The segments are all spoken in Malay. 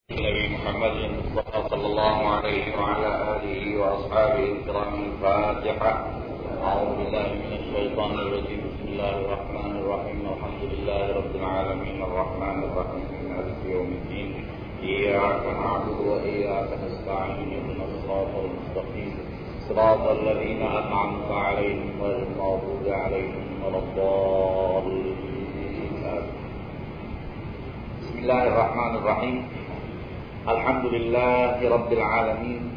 نبي محمد المصطفى صلى الله عليه وعلى آله وأصحابه الكرام الفاتحة. أعوذ بالله من الشيطان الرجيم. بسم الله الرحمن الرحيم. الحمد لله رب العالمين الرحمن الرحيم مالك يوم الدين. إياك نعبد وإياك نستعين. اهدنا الصراط المستقيم صراط الذين أنعمت عليهم غير المغضوب عليهم ولا الضالين. بسم الله الرحمن الرحيم. Alhamdulillahi Rabbil Alamin.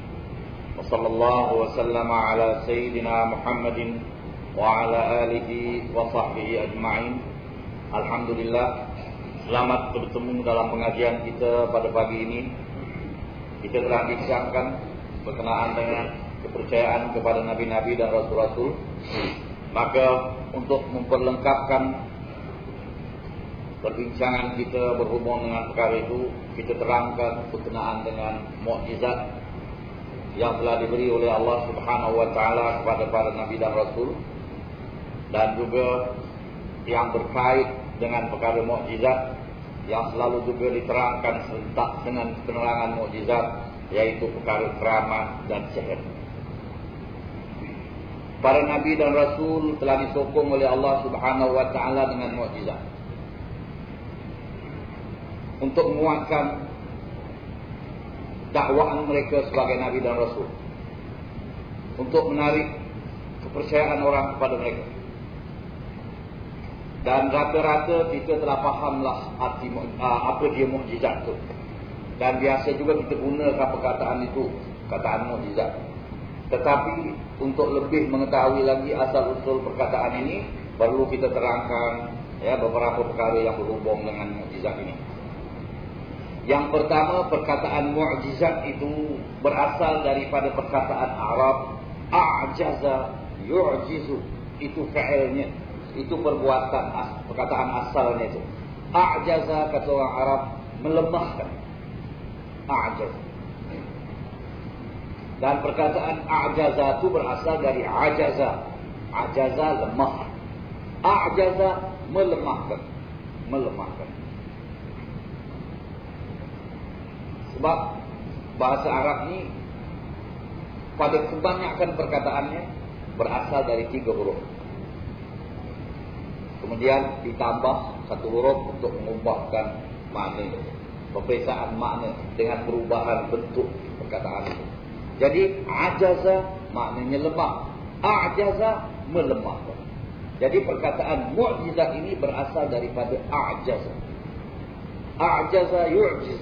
Wa sallallahu wa sallama ala Sayyidina Muhammadin wa ala alihi wa sahbihi ajma'in. Alhamdulillah, selamat bertemu dalam pengajian kita pada pagi ini. Kita telah disiapkan berkenaan dengan kepercayaan kepada Nabi-Nabi dan Rasul-Rasul. Maka untuk memperlengkapkan perbincangan kita berhubung dengan perkara itu, kita terangkan berkenaan dengan mukjizat yang telah diberi oleh Allah Subhanahu wa taala kepada para nabi dan rasul, dan juga yang berkait dengan perkara mukjizat yang selalu juga diterangkan serentak dengan penerangan mukjizat, yaitu perkara keramat dan sihir. Para nabi dan rasul telah disokong oleh Allah Subhanahu wa taala dengan mukjizat untuk menguatkan dakwaan mereka sebagai Nabi dan Rasul, untuk menarik kepercayaan orang kepada mereka. Dan rata-rata kita telah fahamlah arti apa dia mukjizat itu. Dan biasa juga kita gunakan perkataan itu, perkataan mukjizat. Tetapi untuk lebih mengetahui lagi asal-usul perkataan ini, perlu kita terangkan beberapa perkara yang berhubung dengan mukjizat ini. Yang pertama, perkataan mukjizat itu berasal daripada perkataan Arab a'jaza yu'jizu. Itu fi'ilnya, itu perbuatan, perkataan asalnya itu. A'jaza, kata orang Arab, melemahkan. A'jaz. Dan perkataan a'jaza itu berasal dari ajaza. Ajaza, lemah. A'jaza, melemahkan. Melemahkan. Sebab bahasa Arab ni pada kebanyakan perkataannya berasal dari 3 huruf. Kemudian ditambah 1 huruf untuk mengubahkan makna, perbezaan makna dengan perubahan bentuk perkataan itu. Jadi ajaza maknanya lemah, a'jaza melemahkan. Jadi perkataan mukjizat ini berasal daripada a'jaza. A'jaza yu'jiz,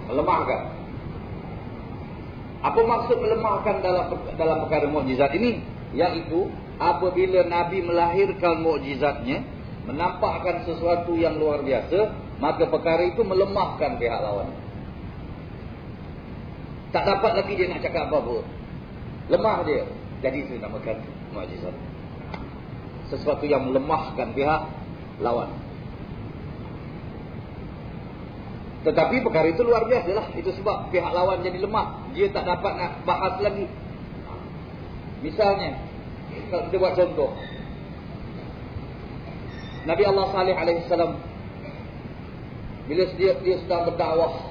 melemahkan. Apa maksud melemahkan dalam perkara mukjizat ini? Yaitu apabila Nabi melahirkan mukjizatnya, menampakkan sesuatu yang luar biasa, maka perkara itu melemahkan pihak lawan. Tak dapat lagi dia nak cakap apa-apa. Lemah dia. Jadi itu dinamakan mukjizat. Sesuatu yang melemahkan pihak lawan. Tetapi perkara itu luar biasa lah. Itu sebab pihak lawan jadi lemah. Dia tak dapat nak bahas lagi. Misalnya, kalau kita buat contoh, Nabi Allah Salih alaihissalam, bila dia sedang berdakwah,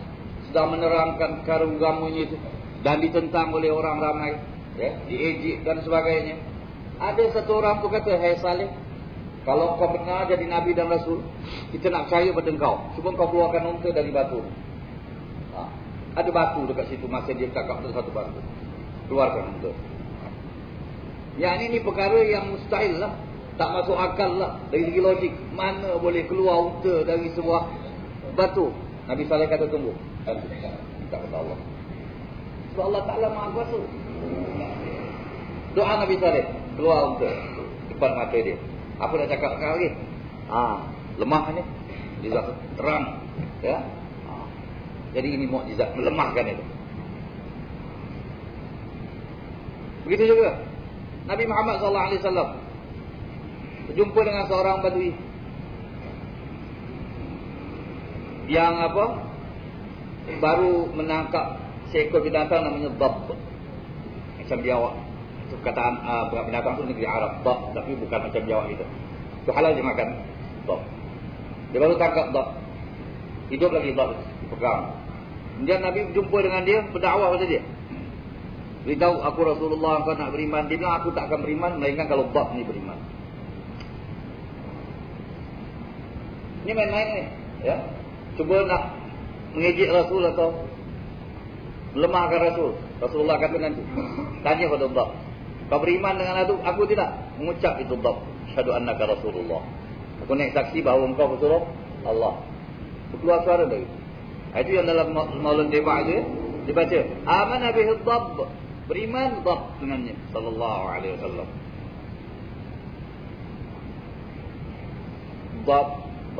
sedang menerangkan perkara agamanya itu, dan ditentang oleh orang ramai, diejek dan sebagainya. Ada satu orang tu kata, "Hai Salih, kalau kau benar jadi Nabi dan Rasul, kita nak percaya pada engkau. Cuba kau keluarkan unta dari batu." Ada batu dekat situ, masa dia cakap tu satu batu. Keluarkan unta. Yang ini perkara yang mustahil lah. Tak masuk akal lah. Dari segi logik, mana boleh keluar unta dari sebuah batu? Nabi Saleh kata tunggu. Minta kepada Allah. Sebab Allah Ta'ala maha kuasa. Doa Nabi Saleh, keluar unta depan mata dia. Apa nak cakap sekarang lagi? Lemahnya. Dia terang. Jadi ini mukjizat, melemahkan itu. Begitu juga Nabi Muhammad SAW berjumpa dengan seorang badui yang baru menangkap seekor binatang namanya dhab. Macam biawak. Itu perkataan binatang itu negeri Arab, dhab, tapi bukan macam biawak itu. Itu halal dimakan, dhab. Dia baru tangkap dhab. Hidup lagi dhab, dipegang. Kemudian Nabi berjumpa dengan dia, berdakwah pada dia. Beritahu aku Rasulullah, engkau nak beriman. Dia bilang aku tak akan beriman melainkan kalau dhab ni beriman. Ini main-main ni, ya. Cuba nak mengejek Rasul atau melemahkan Rasul. Rasulullah kata nanti, tanya pada dhab. Kau beriman dengan aku tidak? Mengucap itu dhab. Asyhadu annaka Rasulullah. Aku naik saksi bahawa engkau betul Allah. Keluar suara dari itu. Itu yang dalam Maulana Deba itu, dibaca. Amana bihi dhab. Beriman dhab dengannya. Sallallahu alaihi wasallam. Dhab,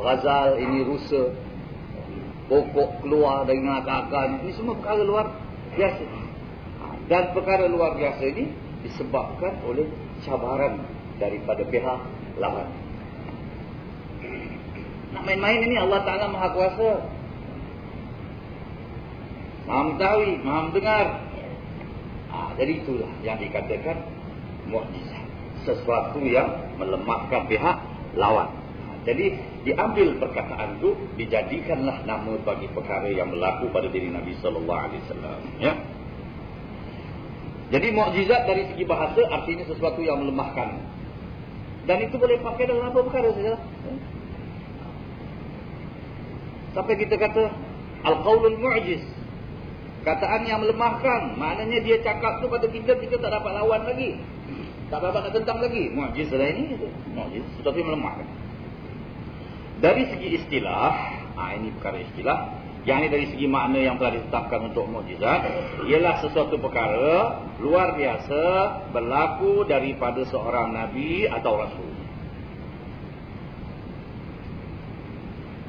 ghazal, ini rusa. Pokok keluar dari akar-akar. Ini semua perkara luar biasa. Dan perkara luar biasa ini disebabkan oleh cabaran daripada pihak lawan. Nak main-main ini Allah Ta'ala Maha Kuasa. Maha mengetahui, Maha mendengar. Jadi itulah yang dikatakan mukjizat. Sesuatu yang melemahkan pihak lawan. Jadi diambil perkataan itu, dijadikanlah nama bagi perkara yang berlaku pada diri Nabi Sallallahu Alaihi Wasallam. Ya. Jadi mukjizat dari segi bahasa artinya sesuatu yang melemahkan. Dan itu boleh pakai dalam apa perkara saja. Sampai kita kata al-qaulul mu'jiz. Kataan yang melemahkan. Maknanya dia cakap tu pada kita tak dapat lawan lagi. Tak dapat nak tentang lagi. Mu'jiz lah ini. Mu'jiz. Sesuatu yang melemahkan. Dari segi istilah. Ini perkara istilah. Yang ini dari segi makna yang telah ditetapkan untuk mukjizat. Ialah sesuatu perkara luar biasa berlaku daripada seorang Nabi atau Rasul.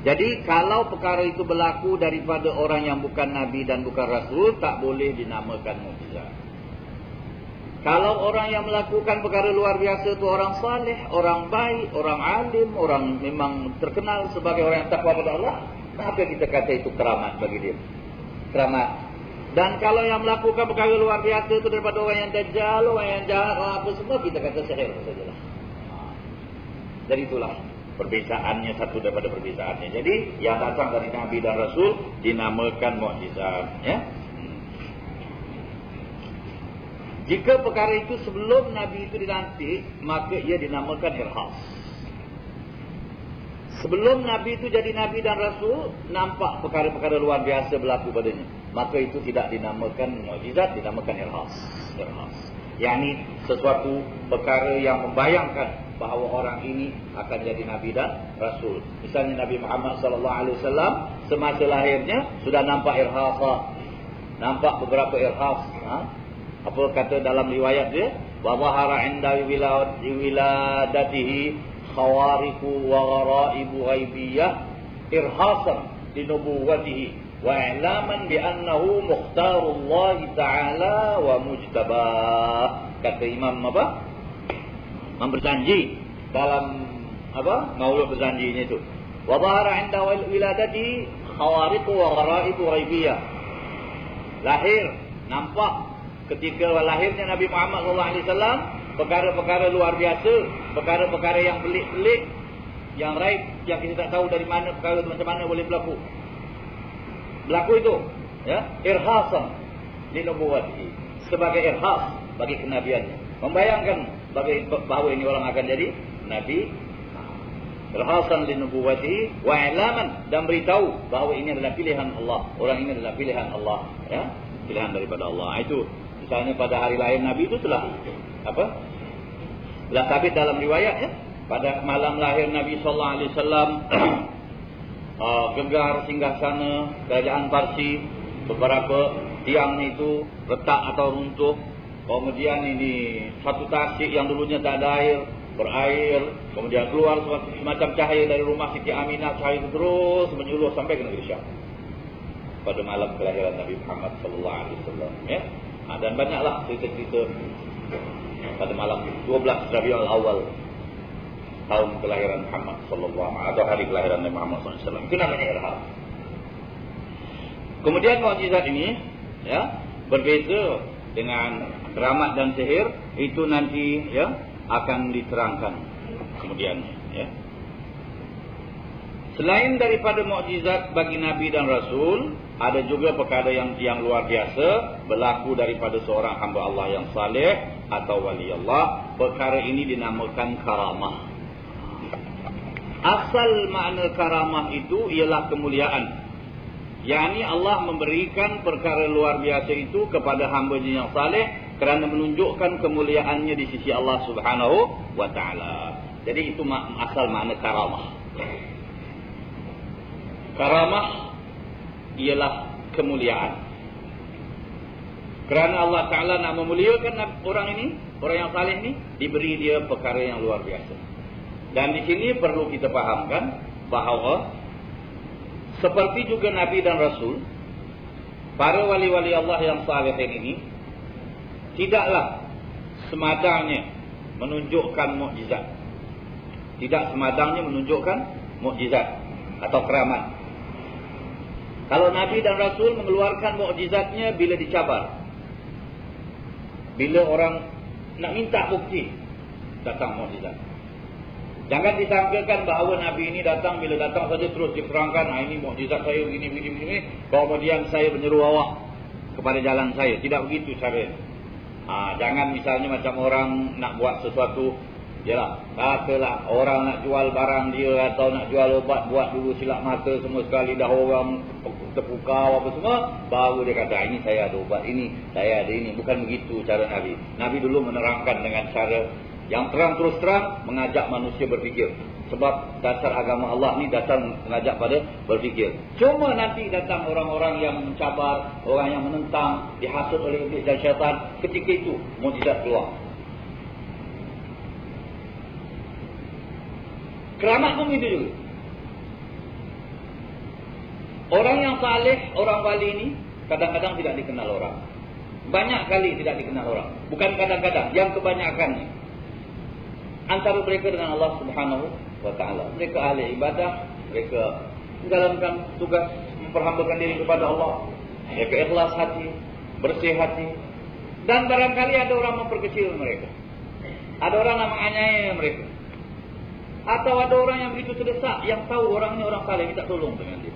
Jadi kalau perkara itu berlaku daripada orang yang bukan Nabi dan bukan Rasul, tak boleh dinamakan mukjizat. Kalau orang yang melakukan perkara luar biasa itu orang saleh, orang baik, orang alim, orang memang terkenal sebagai orang yang takwa kepada Allah, kenapa kita kata itu keramat bagi dia? Keramat. Dan kalau yang melakukan perkara luar biasa itu daripada orang yang dajjal, orang yang jahat, orang apa semua, kita kata sihir sajalah. Jadi itulah perbezaannya, satu daripada perbezaannya. Jadi yang datang dari Nabi dan Rasul dinamakan mukjizat, ya. Jika perkara itu sebelum Nabi itu dilantik, maka ia dinamakan irhas. Sebelum Nabi itu jadi Nabi dan Rasul, nampak perkara-perkara luar biasa berlaku padanya, maka itu tidak dinamakan mukjizat, dinamakan irhas. Irhas. Yang ini sesuatu perkara yang membayangkan bahawa orang ini akan jadi Nabi dan Rasul. Misalnya Nabi Muhammad SAW semasa lahirnya sudah nampak irhasa, nampak beberapa irhas. Apa kata dalam riwayat dia? Wa zahara 'inda wiladatihi khawariqu wa ghara'ibu ghaibiyah irhasan li nubuwwatihi wa i'laman bi annahu mukhtarullah ta'ala wa mujtabah. Kata Imam apa? Berjanji dalam apa? Maulud berjanjinya itu. Wa zahara 'inda wiladatihi khawariqu wa ghara'ibu ghaibiyah. Lahir, nampak ketika lahirnya Nabi Muhammad SAW, perkara-perkara luar biasa, perkara-perkara yang pelik-pelik, yang raib, yang kita tak tahu dari mana perkara itu macam mana boleh berlaku. Berlaku itu, ya, irhasan li nubuwwatihi, sebagai irhas bagi kenabiannya. Membayangkan bahawa ini orang akan jadi nabi. Irhasan li nubuwwatihi wa i'laman, dan beritahu bahawa ini adalah pilihan Allah. Orang ini adalah pilihan Allah, ya, pilihan daripada Allah. Itu misalnya pada hari lahir Nabi itu telah apa? Telah sabit dalam riwayat, ya. Pada malam lahir Nabi sallallahu alaihi wasallam gegar singgasana kerajaan Parsi, beberapa tiang itu retak atau runtuh. Kemudian ini satu tasik yang dulunya tak ada air, berair. Kemudian keluar semacam cahaya dari rumah Siti Aminah. Cahaya itu terus menyuluh sampai ke negeri Syam pada malam kelahiran Nabi Muhammad sallallahu alaihi wasallam, ya. Dan banyaklah cerita-cerita pada malam 12 Rabiul Awal tahun kelahiran Muhammad sallallahu alaihi wasallam, atau hari kelahiran Nabi Muhammad sallallahu alaihi wasallam. Itu namanya irhas. Kemudian mukjizat ini, ya, berbeza dengan keramat dan sihir. Itu nanti, ya, akan diterangkan kemudiannya, ya. Selain daripada mukjizat bagi Nabi dan Rasul, ada juga perkara yang luar biasa berlaku daripada seorang hamba Allah yang saleh atau wali Allah. Perkara ini dinamakan karamah. Asal makna karamah itu ialah kemuliaan. yakni Allah memberikan perkara luar biasa itu kepada hamba-Nya yang saleh kerana menunjukkan kemuliaannya di sisi Allah Subhanahu wa taala. Jadi itu asal makna karamah. Karamah ialah kemuliaan. Kerana Allah Ta'ala nak memuliakan orang ini, orang yang saleh ini, diberi dia perkara yang luar biasa. Dan di sini perlu kita fahamkan bahawa seperti juga Nabi dan Rasul, para wali-wali Allah yang salihin ini tidaklah semadangnya menunjukkan mukjizat. Tidak semadangnya menunjukkan mukjizat atau keramat. Kalau Nabi dan Rasul mengeluarkan mukjizatnya bila dicabar. Bila orang nak minta bukti, datang mukjizat. Jangan disangkakan bahawa Nabi ini datang, bila datang saja terus diterangkan, ini mukjizat saya begini. Kemudian saya menyeru awak kepada jalan saya. Tidak begitu caranya. Jangan misalnya macam orang nak buat sesuatu, katalah orang nak jual barang dia atau nak jual obat, buat dulu silap mata semua sekali, dah orang terpukau apa semua, baru dia kata, ini saya ada obat ini, saya ada ini. Bukan begitu cara Nabi. Nabi dulu menerangkan dengan cara yang terang, terus terang, mengajak manusia berfikir. Sebab dasar agama Allah ni dasar mengajak pada berfikir. Cuma nanti datang orang-orang yang mencabar, orang yang menentang, dihasut oleh iblis dan syaitan. Ketika itu mukjizat keluar. Keramat pun itu juga. Orang yang saleh, orang wali ini kadang-kadang tidak dikenal orang. Banyak kali tidak dikenal orang. Bukan kadang-kadang, yang kebanyakannya. Antara mereka dengan Allah Subhanahu wa taala. Mereka ahli ibadah, mereka menjalankan tugas memperhambakan diri kepada Allah. Mereka ikhlas hati, bersih hati. Dan barangkali ada orang memperkecil mereka. Ada orang nak menganiaya mereka. Atau ada orang yang begitu terdesak, yang tahu orangnya orang saleh, minta tolong dengan dia.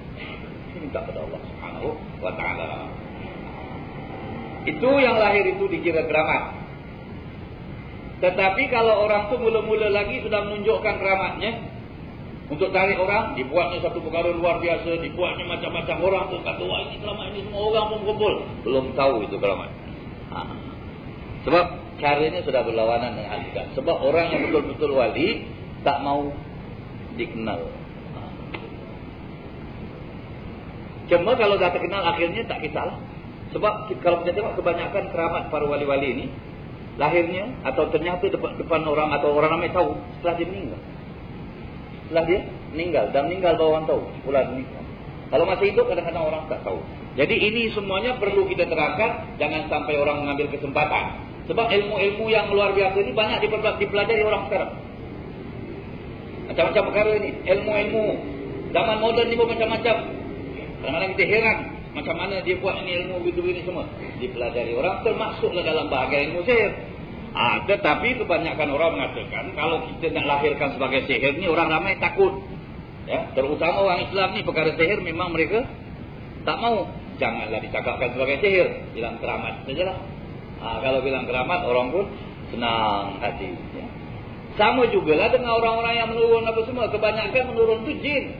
Minta kepada Allah Subhanahu wa taala. Itu yang lahir itu dikira keramat. Tetapi kalau orang tu mula-mula lagi sudah menunjukkan keramatnya untuk tarik orang, dibuatnya satu perkara luar biasa, dibuatnya macam-macam, orang tu kata, wah ini keramat, ini semua orang pun kumpul. Belum tahu itu keramat. Sebab caranya sudah berlawanan dengan hakikat. Sebab orang yang betul-betul wali tak mau dikenal. Cuma kalau dah terkenal akhirnya tak kisahlah. Sebab kalau kita tengok kebanyakan keramat para wali-wali ini, lahirnya atau ternyata depan orang atau orang ramai tahu setelah dia meninggal. Setelah dia meninggal, dan meninggal baru orang tahu. Pula meninggal. Kalau masih hidup kadang-kadang orang tak tahu. Jadi ini semuanya perlu kita terangkan, jangan sampai orang mengambil kesempatan. Sebab ilmu-ilmu yang luar biasa ini banyak dipelajari orang sekarang. Macam-macam perkara ini, ilmu-ilmu zaman moden ni pun macam-macam. Kadang-kadang kita heran macam mana dia buat ini ilmu begini semua. Dipelajari orang, termasuklah dalam bahagian ilmu sihir. Tetapi kebanyakan orang mengatakan kalau kita nak lahirkan sebagai sihir ni, orang ramai takut. Ya, terutama orang Islam ni, perkara sihir memang mereka tak mau. Janganlah dicakapkan sebagai sihir, bilang keramat sajalah. Kalau bilang keramat, orang pun senang hati. Ya. Sama jugalah dengan orang-orang yang menurun apa semua. Kebanyakan menurun tu jin.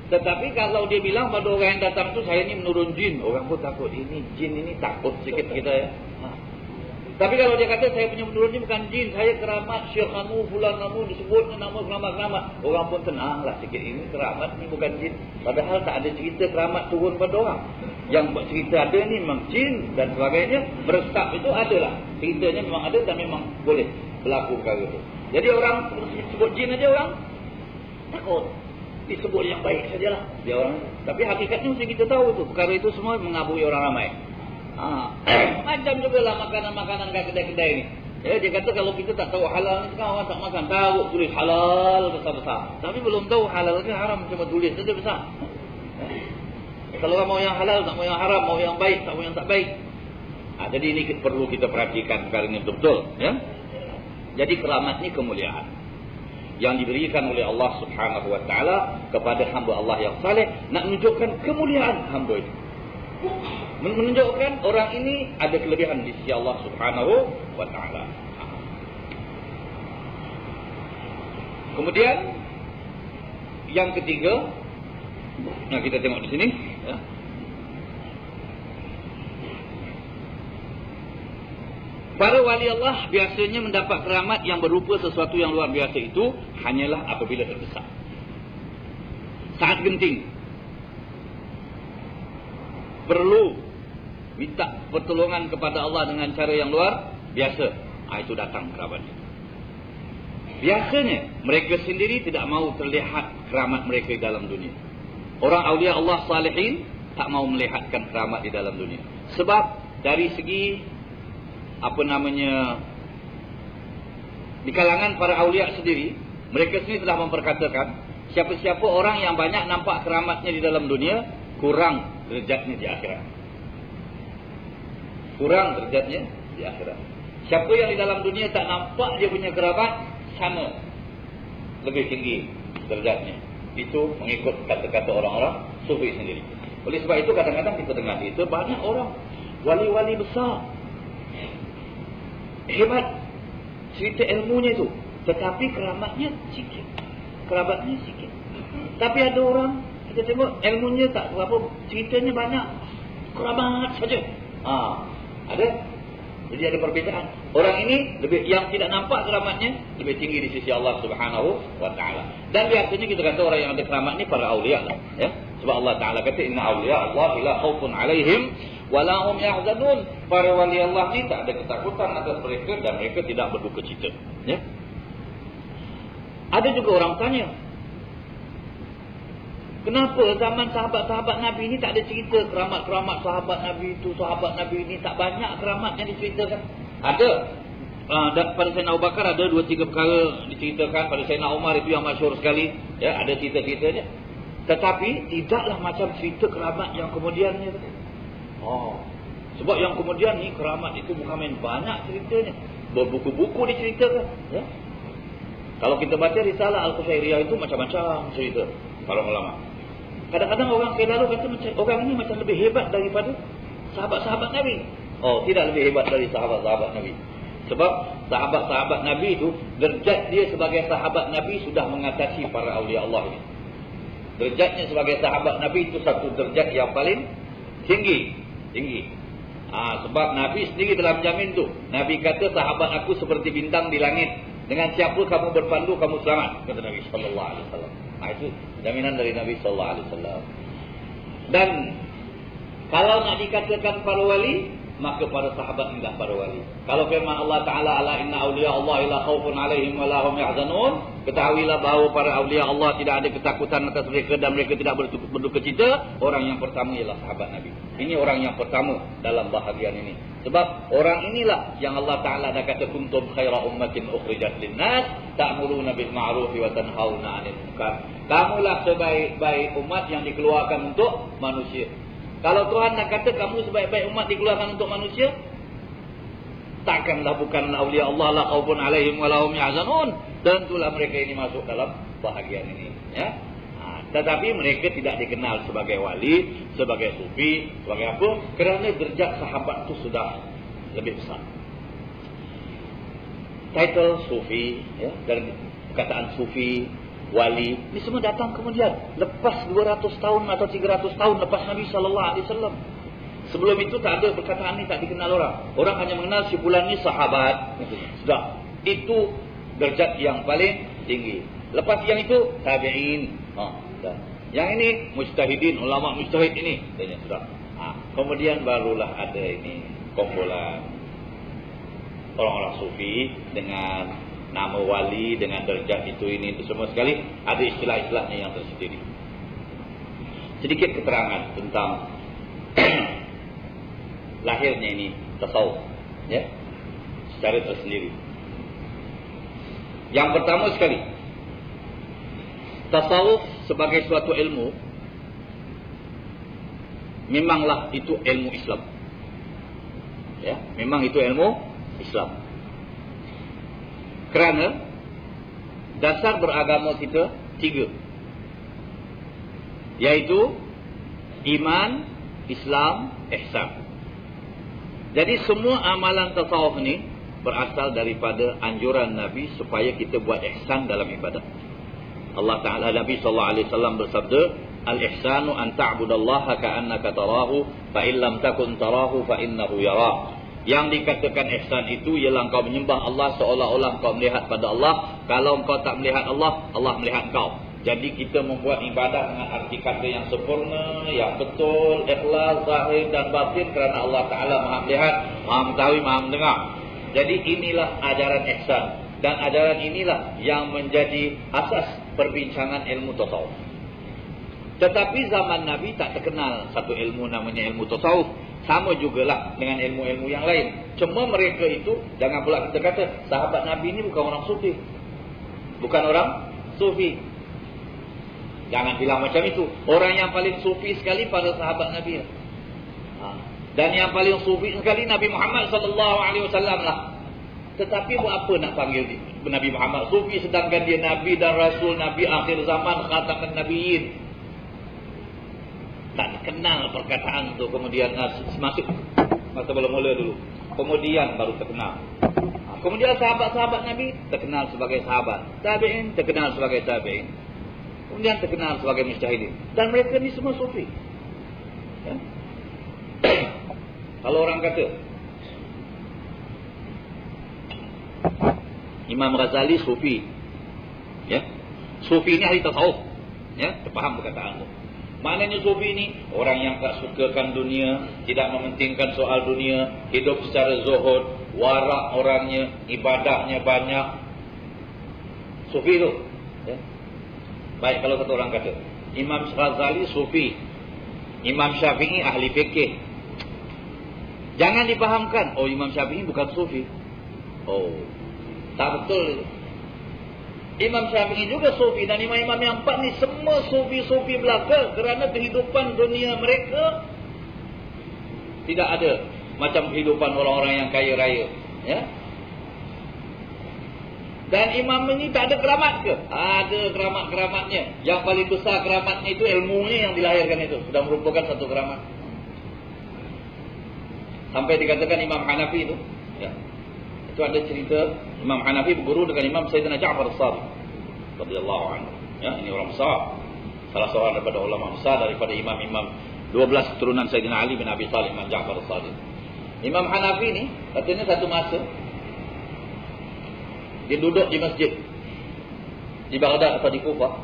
Tetapi kalau dia bilang pada orang yang datang tu, saya ni menurun jin, orang pun takut. Ini jin ini takut sikit kita ya. Tapi kalau dia kata saya punya menurun ni bukan jin, saya keramat, syekh kamu, fulan kamu, disebut nama keramat-keramat, orang pun tenanglah sikit. Ini keramat ni bukan jin. Padahal tak ada cerita keramat turun pada orang. Yang cerita ada ni memang jin dan sebagainya. Beresap itu adalah. Ceritanya memang ada dan memang boleh berlaku perkara itu. Jadi orang sebut jin aja orang takut. Disebut yang baik sajalah dia orang. Tapi hakikatnya mesti kita tahu tu, perkara itu semua mengabui orang ramai. Macam jugalah makanan-makanan kat kedai-kedai ni. Ya, dia kata kalau kita tak tahu halal ni, sekarang orang tak makan. Tahu tulis halal besar-besar. Tapi belum tahu halal ke haram, cuma tulis saja besar. Kalau orang mau yang halal, tak mau yang haram, mau yang baik, tak mau yang tak baik. Jadi ini perlu kita perhatikan perkara ini betul-betul. Ya? Jadi keramat ni kemuliaan. yang diberikan oleh Allah Subhanahu wa taala kepada hamba Allah yang saleh, nak menunjukkan kemuliaan hamba itu. Menunjukkan orang ini ada kelebihan di sisi Allah Subhanahu wa taala. Kemudian yang ketiga, nah kita tengok di sini, ya. Para wali Allah biasanya mendapat keramat yang berupa sesuatu yang luar biasa itu hanyalah apabila terdesak. Saat genting. Perlu minta pertolongan kepada Allah dengan cara yang luar biasa. Itu datang keramatnya. Biasanya mereka sendiri tidak mau terlihat keramat mereka di dalam dunia. Orang awliya Allah salihin tak mau melihatkan keramat di dalam dunia. Sebab dari segi di kalangan para awliya sendiri, mereka sendiri telah memperkatakan siapa-siapa orang yang banyak nampak keramatnya di dalam dunia, kurang derajatnya di akhirat. Kurang derajatnya di akhirat. Siapa yang di dalam dunia tak nampak dia punya keramat, sama lebih tinggi derajatnya. Itu mengikut kata-kata orang-orang sufi sendiri. Oleh sebab itu kadang-kadang kita dengar itu banyak orang wali-wali besar hebat cerita ilmunya itu, tetapi keramatnya sikit. Keramatnya sikit. Tapi ada orang kita tengok ilmunya tak berapa, ceritanya banyak, keramat saja. Ada. Jadi ada perbezaan. Orang ini lebih, yang tidak nampak keramatnya lebih tinggi di sisi Allah Subhanahu wa taala. Dan biasanya kita kata orang yang ada keramat ni para aulia lah, ya. Sebab Allah Taala kata inna auliya Allah la khaufun alaihim wala hum yahzanun. Para wali Allah ni tak ada ketakutan atas mereka dan mereka tidak berduka cita, ya. Ada juga orang tanya, kenapa zaman sahabat-sahabat Nabi ni tak ada cerita keramat-keramat sahabat Nabi itu, sahabat Nabi ini tak banyak keramat yang diceritakan? Ada. Pada Sayyidina Abu Bakar ada 2-3 perkara diceritakan. Pada Sayyidina Umar itu yang masyhur sekali, ya, ada cerita-ceritanya. Tetapi tidaklah macam cerita keramat yang kemudiannya. Sebab yang kemudian ni keramat itu bukan main banyak ceritanya. Berbuku-buku diceritakan, ya. Kalau kita baca risalah Al-Qushairiyah itu macam-macam cerita para ulama. Kadang-kadang orang selalu kata macam orang ini macam lebih hebat daripada sahabat-sahabat Nabi. Tidak lebih hebat dari sahabat-sahabat Nabi. Sebab sahabat-sahabat Nabi itu, derajat dia sebagai sahabat Nabi sudah mengatasi para awliya Allah ini. Derajatnya sebagai sahabat Nabi itu satu derajat yang paling tinggi. Sebab Nabi sendiri telah menjamin tu. Nabi kata sahabat aku seperti bintang di langit. Dengan siapa kamu berpandu kamu selamat, kata Nabi sallallahu alaihi wasallam. Itu jaminan dari Nabi sallallahu alaihi wasallam. Dan kalau nak dikatakan para wali, maka para sahabat inilah para wali. Kalau firman Allah Taala ala inna awliya Allah la khaufun alaihim wa la hum yahzanun, ketahuilah bahawa para awliya Allah tidak ada ketakutan atas mereka dan mereka tidak berduka cita. Orang yang pertama ialah sahabat Nabi. Ini orang yang pertama dalam bahagian ini. Sebab orang inilah yang Allah Taala dah kata kuntum khaira ummatin ukhrijat lin-nas ta'muruna bil ma'ruf wa tanhauna 'anil munkar. Kamulah sebaik-baik umat yang dikeluarkan untuk manusia. Kalau Tuhan nak kata kamu sebaik-baik umat dikeluarkan untuk manusia, takkanlah bukan awliya Allah la khaufun alaihim wa la hum yahzanun. Tentulah mereka ini masuk dalam bahagian ini, ya. Tetapi mereka tidak dikenal sebagai wali, sebagai sufi, sebagai apa? Kerana derajat sahabat itu sudah lebih besar. Title sufi, ya, dan perkataan sufi, wali, ini semua datang kemudian lepas 200 tahun atau 300 tahun lepas Nabi sallallahu alaihi wasallam. Sebelum itu tak ada perkataan ini, tak dikenal orang. Orang hanya mengenal si fulan ni sahabat. Sudah. Itu derajat yang paling tinggi. Lepas yang itu tabi'in. Yang ini mujtahidin, ulama mujtahid ini. Sudah. Kemudian barulah ada ini kumpulan orang-orang sufi dengan nama wali, dengan derajat itu ini itu semua sekali ada istilah-istilahnya yang tersendiri. Sedikit keterangan tentang lahirnya ini tasawuf, ya, secara tersendiri. Yang pertama sekali, tasawuf sebagai suatu ilmu, memanglah itu ilmu Islam, ya, memang itu ilmu Islam. Kerana dasar beragama kita 3. Yaitu iman, Islam, ihsan. Jadi semua amalan tasawuf ni berasal daripada anjuran Nabi supaya kita buat ihsan dalam ibadah. Allah Ta'ala, Nabi SAW bersabda, al-ihsanu an ta'budallaha ka'annaka tarahu fa illam takun tarahu fa innahu yara. Yang dikatakan ihsan itu ialah engkau menyembah Allah seolah-olah engkau melihat pada Allah. Kalau engkau tak melihat Allah, Allah melihat engkau. Jadi kita membuat ibadah dengan arti kata yang sempurna, yang betul, ikhlas, zahir dan batin, kerana Allah Ta'ala maha melihat, maha mengetahui, maha mendengar. Jadi inilah ajaran ihsan. Dan ajaran inilah yang menjadi asas perbincangan ilmu tasawuf. Tetapi zaman Nabi tak terkenal satu ilmu namanya ilmu tasawuf. Sama jugalah dengan ilmu-ilmu yang lain. Cuma mereka itu, jangan pula kita kata sahabat Nabi ini bukan orang sufi. Bukan orang sufi. Jangan bilang macam itu. Orang yang paling sufi sekali pada sahabat Nabi. Dan yang paling sufi sekali Nabi Muhammad SAW lah. Tetapi buat apa nak panggil Nabi Muhammad sufi sedangkan dia Nabi dan Rasul, Nabi akhir zaman, khataman Nabiyyin. Tak kenal perkataan tu, kemudian masuk masa mula-mula dulu. Kemudian baru terkenal. Kemudian sahabat-sahabat Nabi terkenal sebagai sahabat. Tabi'in terkenal sebagai tabi'in. Kemudian terkenal sebagai mujtahidin. Dan mereka ni semua sufi. Ya? Kalau orang kata Imam Ghazali sufi, ya, sufi ni ahli tasawuf, ya, terfaham perkataan tu. Maknanya sufi ni orang yang tak sukakan dunia, tidak mementingkan soal dunia, hidup secara zuhud, warak orangnya, ibadahnya banyak. Sufi tu, ya. Baik, kalau satu orang kata Imam Ghazali sufi, Imam Syafi'i ahli fikih, jangan dipahamkan, oh Imam Syafi'i bukan sufi. Oh, tak betul. Imam Syafi'i juga sufi, dan imam-imam yang 4 ni semua sufi-sufi belaka, kerana kehidupan dunia mereka tidak ada macam kehidupan orang-orang yang kaya raya, ya. Dan imam ini tak ada keramat ke? Ada keramat-keramatnya. Yang paling besar keramatnya itu ilmunya yang dilahirkan itu. Sudah merupakan satu keramat. Sampai dikatakan Imam Hanafi itu, ya, itu ada cerita Imam Hanafi berguru dengan Imam Sayyidina Ja'far As-Sadiq radhiyallahu anhu. Ya, ini orang besar. Salah seorang daripada ulama besar daripada imam-imam 12 keturunan Sayyidina Ali bin Abi Thalib, Imam Ja'far As-Sadiq. Imam Hanafi ni katanya satu masa dia duduk di masjid di Baghdad atau di Kufah,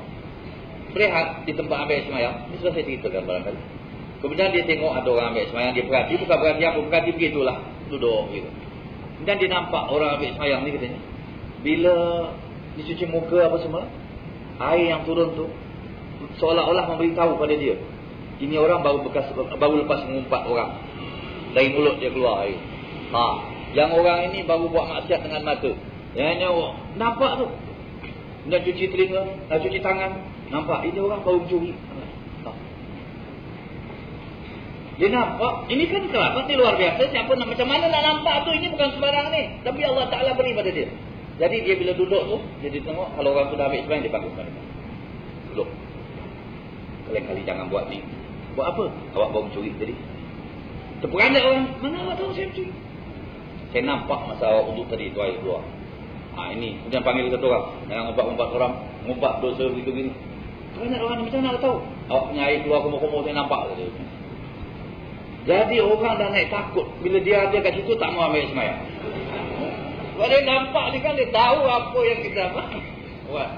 berehat di tempat ambil semayang. Ini sudah saya ceritakan barangkali. Kemudian dia tengok ada orang ambil semayang, dia perhati, bukan berhati apa, berhati begitulah, duduk gitu. Dan dia nampak orang ambil semayang ni katanya, bila dicuci muka apa semua, air yang turun tu seolah-olah memberitahu pada dia, ini orang baru lepas mengumpat orang, dari mulut dia keluar air. Yang orang ini baru buat maksiat dengan mata. Yang nyawa nampak tu. Dia cuci telinga, cuci tangan, nampak ini orang baru mencuri. Dia nampak, ini kan keramat ni luar biasa. Siapa nak, macam mana nak nampak tu? Ini bukan sembarang ni. Tapi Allah Ta'ala beri pada dia. Jadi dia bila duduk tu, dia tengok kalau orang tu dah ambil sebenarnya, dia panggil balik. Duduk. Kali-kali jangan buat ni. Buat apa? Awak baru mencuri tadi. Terperanjat orang, mana awak tahu saya mencuri? Saya nampak masa awak duduk tadi tu air keluar. Ini kemudian panggil satu orang, jangan ngumpat-ngumpat orang, ngumpat dosa begitu-gini. Banyak orang ni macam mana tahu? Awak punya air keluar kumur-kumur, saya nampak. Jadi orang dah naik takut bila dia ada kat situ, tak mau ambil semayang. Kalau dia nampak ni kan, dia tahu apa yang kita buat.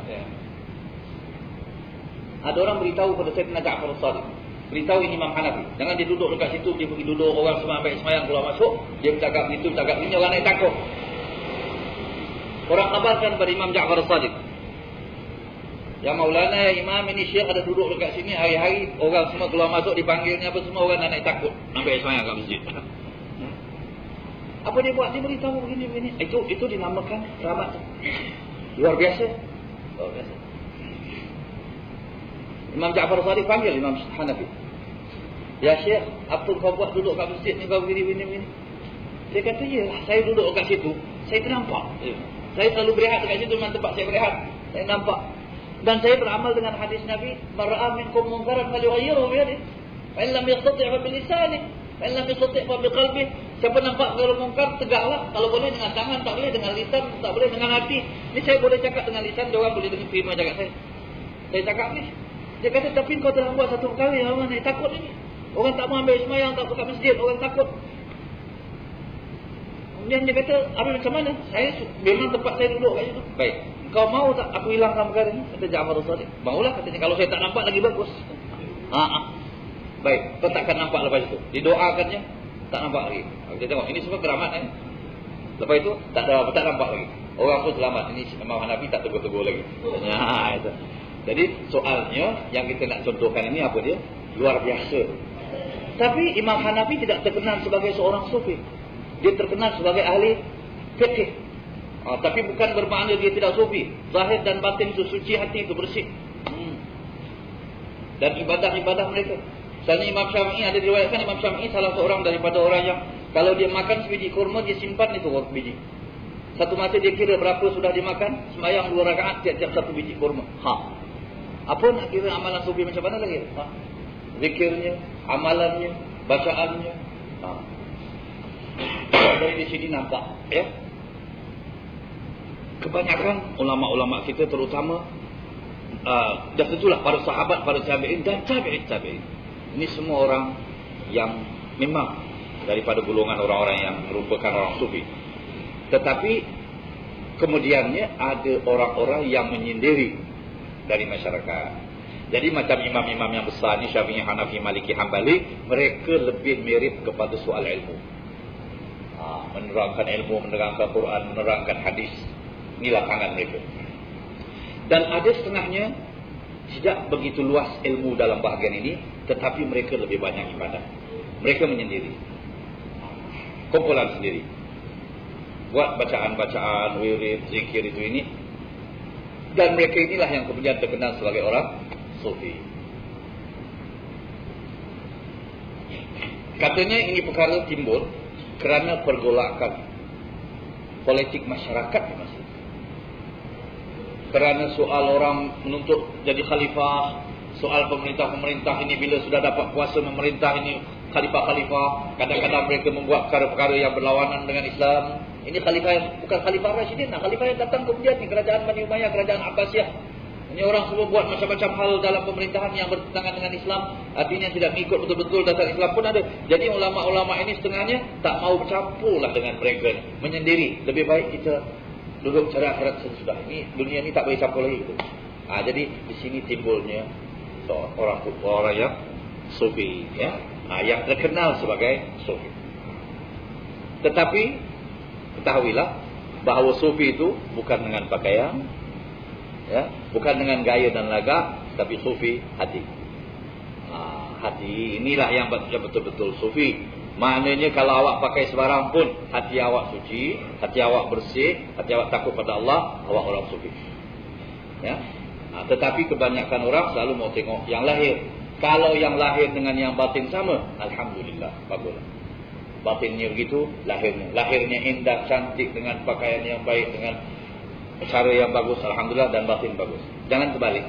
Ada orang beritahu pada Sayyidina Ja'far As-Sadiq, beritahu ini Imam Hanafi, jangan dia duduk dekat situ. Dia pergi duduk, orang semua ambil semayang, keluar masuk, dia bercakap begitu, bercakap begini, orang naik takut. Orang kabarkan pada Imam Ja'far As-Sadiq, ya Maulana, ya Imam, ini Syekh ada duduk dekat sini hari-hari, orang semua keluar masuk, dipanggilnya apa semua, orang naik takut sampai semayang kat masjid. Apa dia buat? Dia beritahu begini-begini. Itu dinamakan keramat. Luar biasa. Luar biasa. Imam Ja'far As-Sadiq panggil Imam Hanafi, ya Syekh, apa kau buat duduk kat masjid ni, kau begini-begini? Dia kata, ya saya duduk kat situ, saya ternampak. Saya selalu berehat dekat situ, memang tempat saya berehat. Saya nampak. Dan saya beramal dengan hadis Nabi, "Mara'a minkum munkaran falyughayyirhu bi yadihi, fa in lam yastati' fa bi lisanihi, fa in lam yastati' fa bi qalbihi." Siapa nampak kalau mungkar, tegaklah. Kalau boleh dengan tangan, tak boleh dengan lisan, tak boleh dengan hati. Ini saya boleh cakap dengan lisan, dia orang boleh terima cakap saya. Saya cakap ni. Dia kata, "Tapi kau telah buat satu kali, orang ni takut ini. Orang tak mau ambil sembahyang, tak buka masjid, orang takut." Kemudian dia kata, "Habis macam mana?" Saya memang tempat saya duduk kat situ. "Baik, kau mau tak aku hilangkan perkara ni?" Kata Ja'far As-Sadiq. "Maulah," katanya, "kalau saya tak nampak lagi bagus." Baik, kau takkan nampak lepas itu. Didoakannya, tak nampak lagi. Kita tengok, ini semua keramat Lepas itu, tak nampak lagi. Orang pun selamat. Ini Imam Hanafi tak tegur-tegur lagi. Itu. Jadi, soalnya yang kita nak contohkan ini apa dia? Luar biasa. Tapi Imam Hanafi tidak terkenal sebagai seorang sufi. Dia terkenal sebagai ahli fikih. Tapi bukan bermakna dia tidak sufi. Zahir dan batin itu suci, hati itu bersih. Dan ibadah-ibadah mereka. Misalnya Imam Syafi'i, ada diriwayatkan Imam Syafi'i salah seorang daripada orang yang kalau dia makan sebiji kurma, dia simpan itu biji. Satu masa dia kira berapa sudah dimakan, sembahyang 2 rakaat tiap-tiap satu biji kurma. Apa nak kira amalan sufi macam mana lagi? Zikirnya, amalannya, bacaannya. Dari di sini nampak, ya. Kebanyakan ulama-ulama kita terutama dah tentulah para sahabat, para tabi'in dan tabi'in. Ini semua orang yang memang daripada golongan orang-orang yang merupakan orang sufi. Tetapi kemudiannya ada orang-orang yang menyendiri dari masyarakat. Jadi macam imam-imam yang besar ni, Syafi'i, Hanafi, Maliki, Hambali, mereka lebih mirip kepada soal ilmu. Menerangkan ilmu, menerangkan Quran, menerangkan hadis. Inilah tangan mereka. Dan ada setengahnya tidak begitu luas ilmu dalam bahagian ini, tetapi mereka lebih banyak ibadah. Mereka menyendiri. Kumpulan sendiri. Buat bacaan-bacaan, wirid, zikir itu ini. Dan mereka inilah yang kemudian terkenal sebagai orang sufi. Katanya ini perkara timbul kerana pergolakan politik masyarakat di Mesir. Kerana soal orang menuntut jadi khalifah, soal pemerintah-pemerintah ini bila sudah dapat kuasa memerintah ini khalifah-khalifah, kadang-kadang mereka membuat perkara-perkara yang berlawanan dengan Islam. Ini khalifah yang bukan khalifah Rasyidin, khalifah yang datang kemudian ni kerajaan Bani Umayyah, kerajaan Abbasiyah. Ini orang semua buat macam-macam hal dalam pemerintahan yang bertentangan dengan Islam, artinya tidak mengikut betul-betul dasar Islam pun ada. Jadi ulama-ulama ini setengahnya tak mau bercampurlah dengan mereka, menyendiri. Lebih baik kita duduk cari akhirat sesudah. Ini dunia ni tak boleh campur lagi gitu. Jadi di sini timbulnya orang yang sufi, ya, yang terkenal sebagai sufi. Tetapi ketahuilah bahawa sufi itu bukan dengan pakaian, ya, bukan dengan gaya dan lagak, tapi sufi hati. Hati inilah yang betul-betul sufi. Maknanya kalau awak pakai sebarang pun hati awak suci, hati awak bersih, hati awak takut pada Allah, awak orang sufi. Ya. Tetapi kebanyakan orang selalu mau tengok yang lahir. Kalau yang lahir dengan yang batin sama, alhamdulillah, baguslah. Batinnya begitu, lahirnya indah, cantik, dengan pakaian yang baik, dengan cara yang bagus, alhamdulillah, dan batin bagus. Jangan terbalik.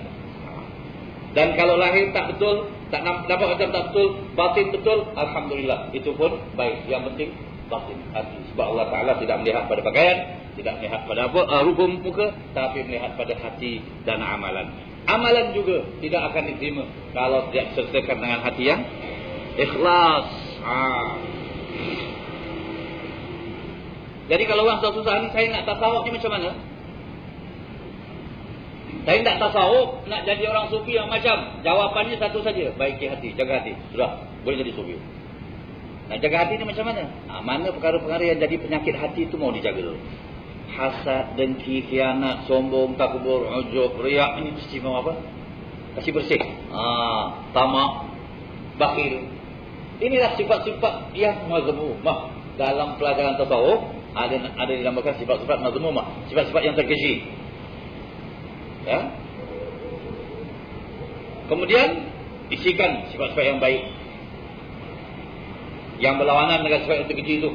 Dan kalau lahir tak betul, tak nampak macam tak betul, batin betul, alhamdulillah, itu pun baik. Yang penting batin, hati. Sebab Allah Ta'ala tidak melihat pada pakaian, tidak melihat pada rupa muka, tapi melihat pada hati dan amalan. Amalan juga tidak akan diterima kalau tidak disertakan dengan hati yang ikhlas. Jadi kalau orang susah-susah ni, saya nak tasawuf ni macam mana? Saya tak tasawuf, nak jadi orang sufi yang macam. Jawapannya satu saja, baiki hati, jaga hati. Sudah, boleh jadi sufi. Nak jaga hati ni macam mana? Mana perkara-perkara yang jadi penyakit hati itu mau dijaga dulu. Hasad, dengki, khianat, sombong, takabur, ujub, riak, ini mesti mau apa? Kasih bersih. Tamak, bakhil. Inilah sifat-sifat yang mazmumah. Dalam pelajaran tasawuf ada dinamakan sifat-sifat mazmumah, sifat-sifat yang terkeji. Ya. Kemudian isikan sifat-sifat yang baik, yang berlawanan dengan sifat yang terkeji itu.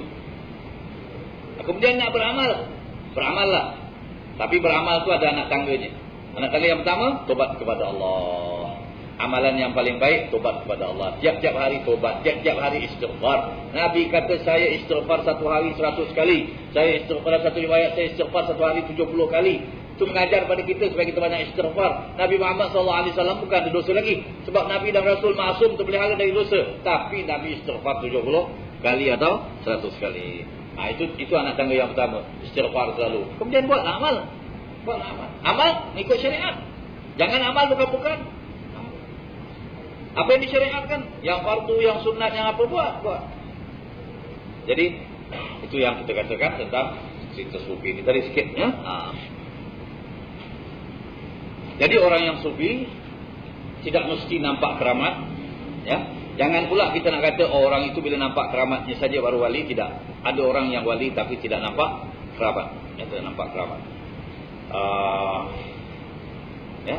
Kemudian nak beramal, beramallah. Tapi beramal tu ada anak tangganya. Anak tangga yang pertama, tobat kepada Allah. Amalan yang paling baik, tobat kepada Allah. Tiap-tiap hari tobat, tiap-tiap hari istighfar. Nabi kata saya istighfar satu hari 100 kali. Saya istighfar, satu riwayat saya istighfar satu hari 70 kali. Itu mengajar pada kita supaya kita banyak istighfar. Nabi Muhammad SAW bukan ada dosa lagi. Sebab Nabi dan Rasul maksum terpelihara dari dosa. Tapi Nabi istighfar 70 kali atau 100 kali. Nah, itu anak tangga yang pertama. Istighfar selalu. Kemudian buatlah amal. Buatlah amal. Amal ikut syariat. Jangan amal bukan-bukan. Apa yang disyariatkan? Yang fardu, yang sunat, yang apa buat. Jadi itu yang kita katakan tentang cerita sufi ini. Tadi sikit ya. Jadi orang yang sufi tidak mesti nampak keramat, ya. Jangan pula kita nak kata orang itu bila nampak keramatnya saja baru wali. Tidak. Ada orang yang wali tapi tidak nampak keramat. Ya, tidak nampak keramat. Ya.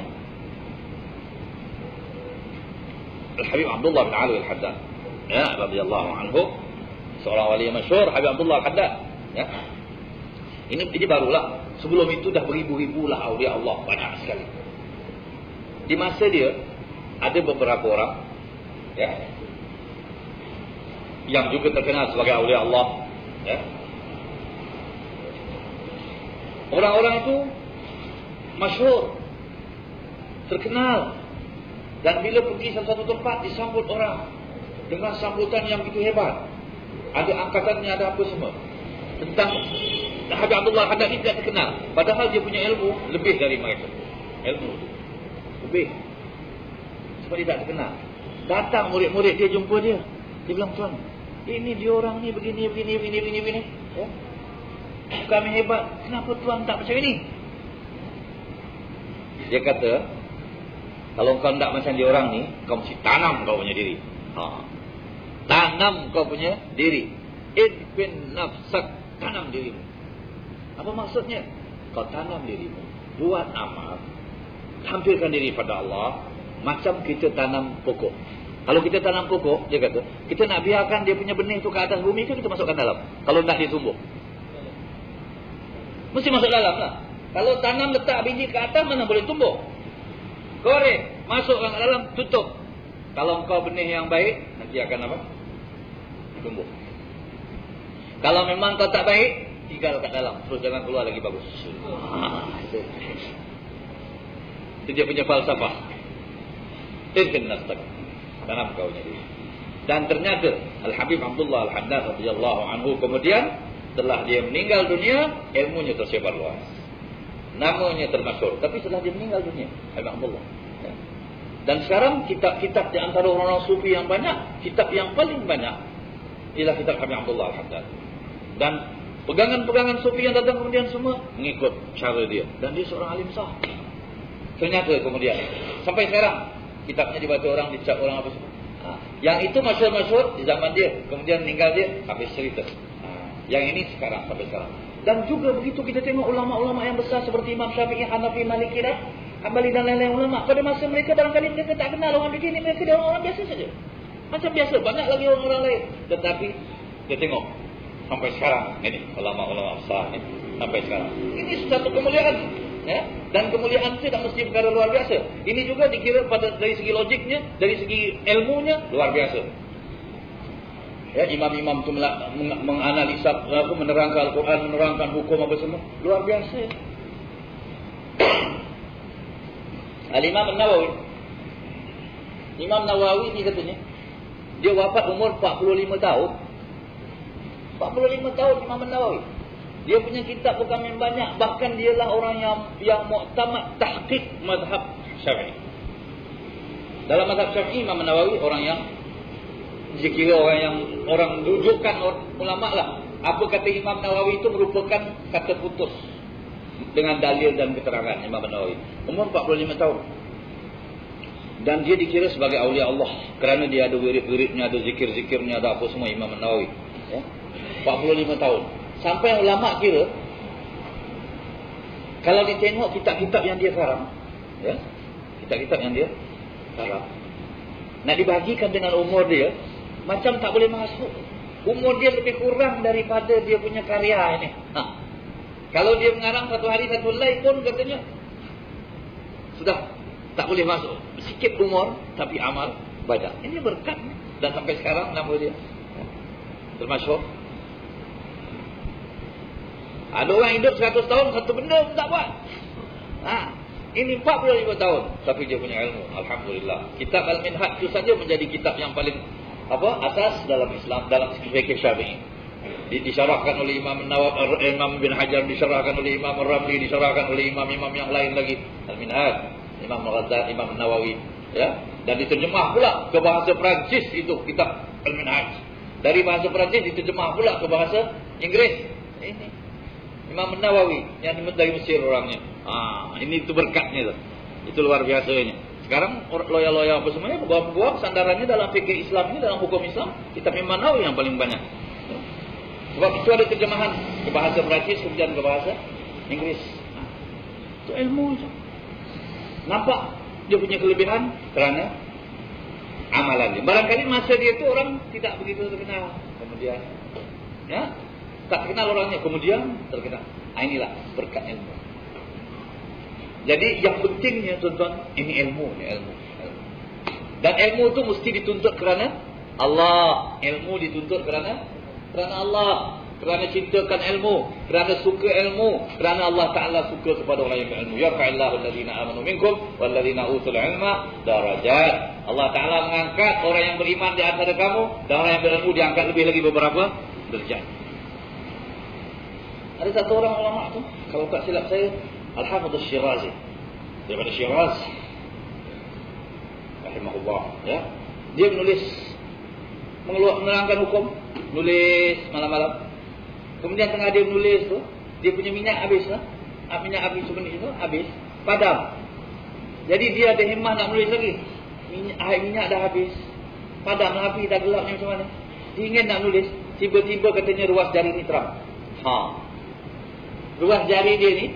Al-Habib Abdullah bin Ali Al-Haddad, ya, radhiyallahu anhu, seorang wali yang masyhur, Habib Abdullah Al-Haddad, ya. Ini barulah. Sebelum itu dah beribu-ribu lah aulia Allah, banyak sekali. Di masa dia ada beberapa orang, ya, yang juga terkenal sebagai aulia Allah, ya. Orang-orang itu masyhur, terkenal, dan bila pergi satu tempat disambut orang dengan sambutan yang begitu hebat. Ada angkatannya, ada apa semua. Tentang Habib Abdullah Al-Haddad ini tidak terkenal, padahal dia punya ilmu lebih dari mereka. Ilmu lebih. Sebab dia tak terkenal. Datang murid-murid dia jumpa dia. Dia bilang, tuan, ini dia orang ni begini. Ya. Kami hebat. Kenapa tuan tak macam ini? Dia kata, kalau kau tak macam dia orang ni, kau mesti tanam kau punya diri. Tanam kau punya diri. Idfin nafsak, tanam dirimu. Apa maksudnya? Kau tanam dirimu, buat amal, hampirkan diri pada Allah. Macam kita tanam pokok. Kalau kita tanam pokok, dia kata, kita nak biarkan dia punya benih tu ke atas bumi ke kita masukkan dalam? Kalau nak dia tumbuh, mesti masuk dalam lah. Kalau tanam letak biji ke atas, mana boleh tumbuh? Korek, masukkan ke dalam, tutup. Kalau engkau benih yang baik, nanti akan apa? Tumbuh. Kalau memang kau tak baik, tinggal kat dalam, terus jangan keluar lagi, bagus. Itu dia punya falsafah. Irkin nastak, tanam kau jadi. Dan ternyata Al-Habib Abdullah Al-Haddad radhiyallahu anhu kemudian setelah dia meninggal dunia, ilmunya tersebar luas, namanya termasyhur. Tapi setelah dia meninggal dunia, Habib Abdullah. Dan sekarang kitab-kitab di antara orang-orang sufi yang banyak, kitab yang paling banyak ialah kitab Habib Abdullah Al-Haddad. Dan pegangan-pegangan sufi yang datang kemudian semua mengikut cara dia. Dan dia seorang alim sah. Ternyata kemudian sampai sekarang kitabnya dibaca orang, dicap orang apa semua. Yang itu masyhur-masyhur di zaman dia, kemudian meninggal dia, habis cerita. Yang ini sekarang, sampai sekarang. Dan juga begitu kita tengok ulama-ulama yang besar seperti Imam Syafi'i, Hanafi, Maliki dan Hambali dan lain-lain ulama. Pada masa mereka barangkali mereka tak kenal orang begini, mereka dia orang biasa saja. Macam biasa, banyak lagi orang-orang lain. Tetapi kita tengok sampai sekarang ini ulama-ulama besar ini sampai sekarang. Ini satu kemuliaan. Ya? Dan kemuliaan itu tak mesti perkara luar biasa. Ini juga dikira dari segi logiknya, dari segi ilmunya luar biasa. Ya, imam-imam itu menganalisa, menerangkan Al-Quran, menerangkan hukum apa semua, luar biasa. Ya? Al-Imam Nawawi. Imam Nawawi ni katanya, dia wafat umur 45 tahun. 45 tahun Imam Nawawi. Dia punya kitab bukan main banyak. Bahkan dialah orang yang muktamad tahqiq mazhab Syafi'i. Dalam mazhab Syafi'i, Imam Nawawi orang yang dikira orang rujukan ulama lah. Apa kata Imam Nawawi itu merupakan kata putus dengan dalil dan keterangan Imam Nawawi. Umur 45 tahun. Dan dia dikira sebagai aulia Allah kerana dia ada wirid-wiridnya, ada zikir-zikirnya, ada apa semua Imam Nawawi. Ya? 45 tahun. Sampai ulama kira kalau ditengok kitab-kitab yang dia karang, ya, kitab-kitab yang dia karang, nak dibahagikan dengan umur dia, macam tak boleh masuk. Umur dia lebih kurang daripada dia punya karya ini. Kalau dia mengarang satu hari satu helai pun katanya Sudah tak boleh masuk. Sikit umur tapi amal banyak. Ini berkat dan sampai sekarang nama dia termasyhur. Ada orang hidup 100 tahun satu benda pun tak buat. Ini 45 tahun tapi dia punya ilmu. Alhamdulillah. Kitab Al-Minhaj itu saja menjadi kitab yang paling asas dalam Islam, dalam fikih Syafi'i. Disyarahkan oleh Imam bin Hajar, disyarahkan oleh Imam Ar-Ramli, disyarahkan oleh imam-imam yang lain lagi. Al-Minhaj, Imam Al-Ghazali, Imam Nawawi, ya. Dan diterjemah pula ke bahasa Perancis itu kitab Al-Minhaj. Dari bahasa Perancis diterjemah pula ke bahasa Inggris. Ini Imam Nawawi yang dari Mesir orangnya. Ini itu berkatnya tu. Itu luar biasanya. Sekarang loya-loya apa semuanya buang sandarannya dalam fikih Islam ini, dalam hukum Islam, kitab Imam Nawawi yang paling banyak. Sebab itu ada terjemahan ke bahasa Perancis kemudian ke bahasa Inggris. Itu ilmu itu. Nampak dia punya kelebihan kerana amalan dia. Barangkali masa dia itu orang tidak begitu terkenal. Kemudian tak kenal orangnya, kemudian terkenal. Inilah berkat ilmu. Jadi yang pentingnya tuan-tuan, ini ilmu. Dan ilmu itu mesti dituntut kerana Allah. Ilmu dituntut kerana Allah. Kerana cintakan ilmu, kerana suka ilmu, kerana Allah Ta'ala suka kepada orang yang berilmu. Yarfa'illahu alladhina amanu minkum walladhina utul ilma darajat. Allah Ta'ala mengangkat orang yang beriman di antara kamu, dan orang yang berilmu diangkat lebih lagi beberapa derajat. Ada satu orang ulama tu, kalau tak silap saya, Al-Hafidh Syirazi, daripada Syiraz, rahimahullah, ya. Dia menerangkan hukum, nulis malam-malam. Kemudian tengah dia menulis tu, dia punya minyak habis lah. Minyak api sebenarnya itu habis, padam. Jadi dia ada himmah nak menulis lagi. Minyak dah habis, padam lah api, dah gelap ni macam mana. Dia ingin nak menulis, tiba-tiba katanya ruas jari ni terang. Ruas jari dia ni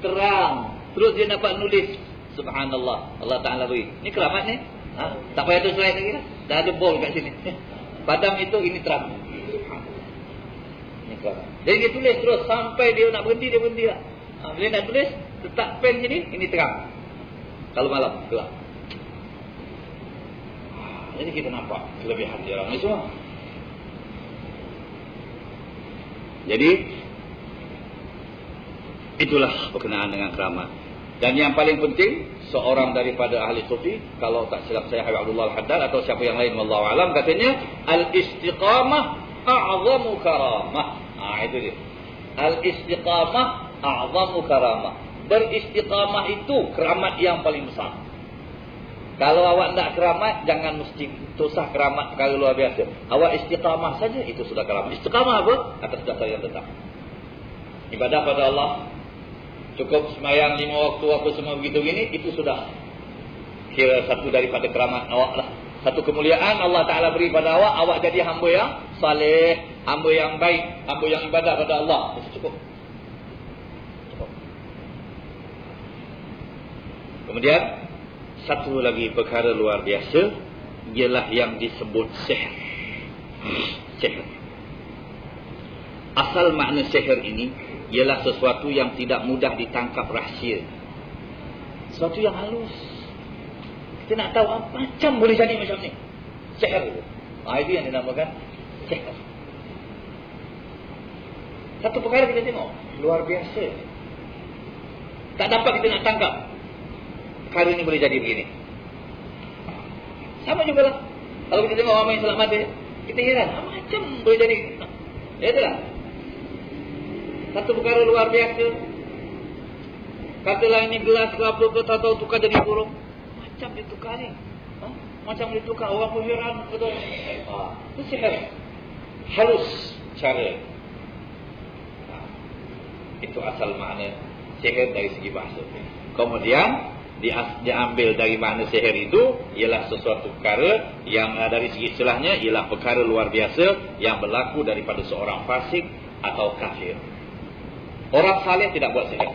terang. Terus dia dapat nulis. Subhanallah, Allah Ta'ala beri. Ni keramat ni. Tak payah tu slide lagi lah. Dah ada bol kat sini. Padam itu, ini terang. Ini keramat. Jadi dia tulis terus sampai dia nak berhenti, dia berhenti lah. Bila nak tulis, letak pen sini, ini terang. Kalau malam, gelap. Jadi kita nampak kelebihan dia orang ni semua. Jadi itulah berkenaan dengan keramat. Dan yang paling penting, seorang daripada ahli sufi, kalau tak silap saya Habib Abdullah Al-Haddad atau siapa yang lain, wallahu alam, katanya al-istiqamah a'zamu karamah. Itu dia. Al-istiqamah a'zamu karamah. Beristiqamah itu keramat yang paling besar. Kalau awak tak keramat, jangan mesti tosah keramat perkara luar biasa. Awak istiqamah saja, itu sudah keramat. Istiqamah apa? Atas dasar yang tetap. Ibadah pada Allah, cukup sembahyang 5 waktu apa semua begitu gini, itu sudah kira satu daripada keramat awak lah. Satu kemuliaan Allah Ta'ala beri pada awak, awak jadi hamba yang saleh, hamba yang baik, hamba yang ibadah pada Allah. Itu cukup. Kemudian satu lagi perkara luar biasa, ialah yang disebut sihir. Sihir. Asal makna sihir ini ialah sesuatu yang tidak mudah ditangkap rahsia. Sesuatu yang halus. Kita nak tahu apa macam boleh jadi macam ni. Sihir. Itu yang dinamakan sihir. Satu perkara kita tengok, luar biasa. Tak dapat kita nak tangkap. Perkara ini boleh jadi begini. Sama juga lah. Kalau kita tengok orang yang selamat mati, kita heran, macam boleh jadi. Ya itulah. Satu perkara luar biasa. Katalah ini gelas ke apa ke, tahu tukar jadi burung. Macam dia tukar ni. Macam dia tukar. Orang pun heran. Betul. Itu sihir. Halus cara. Itu asal makna sihir dari segi bahasa. Kemudian diambil dari makna sihir itu ialah sesuatu perkara yang dari segi istilahnya ialah perkara luar biasa yang berlaku daripada seorang fasik atau kafir. Orang saleh tidak buat sihir.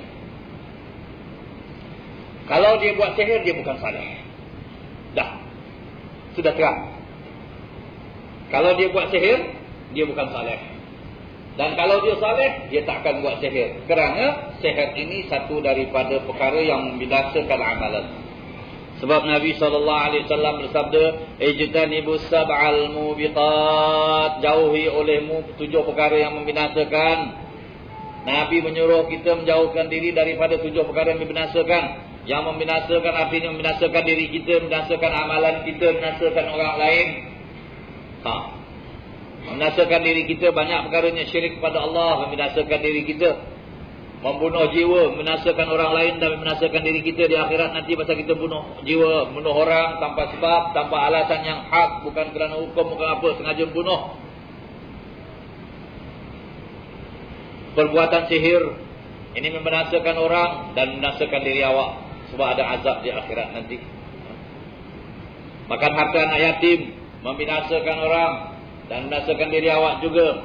Kalau dia buat sihir, dia bukan saleh. Dah. Sudah terang. Kalau dia buat sihir, dia bukan saleh. Dan kalau dia saleh, dia tak akan buat sihir. Kerana sihir ini satu daripada perkara yang membinasakan amalan. Sebab Nabi SAW bersabda, ijtanibus sab'al mubiqat, jauhi olehmu 7 perkara yang membinasakan. Nabi menyuruh kita menjauhkan diri daripada 7 perkara yang membinasakan. Yang membinasakan artinya membinasakan diri kita, membinasakan amalan kita, membinasakan orang lain. Membinasakan diri kita banyak perkaranya, syirik kepada Allah membinasakan diri kita. Membunuh jiwa, membinasakan orang lain dan membinasakan diri kita di akhirat nanti pasal kita bunuh jiwa, bunuh orang tanpa sebab, tanpa alasan yang hak, bukan kerana hukum, bukan apa, sengaja bunuh. Perbuatan sihir ini membinasakan orang dan membinasakan diri awak, sebab ada azab di akhirat nanti. Makan harta anak yatim membinasakan orang dan membinasakan diri awak juga.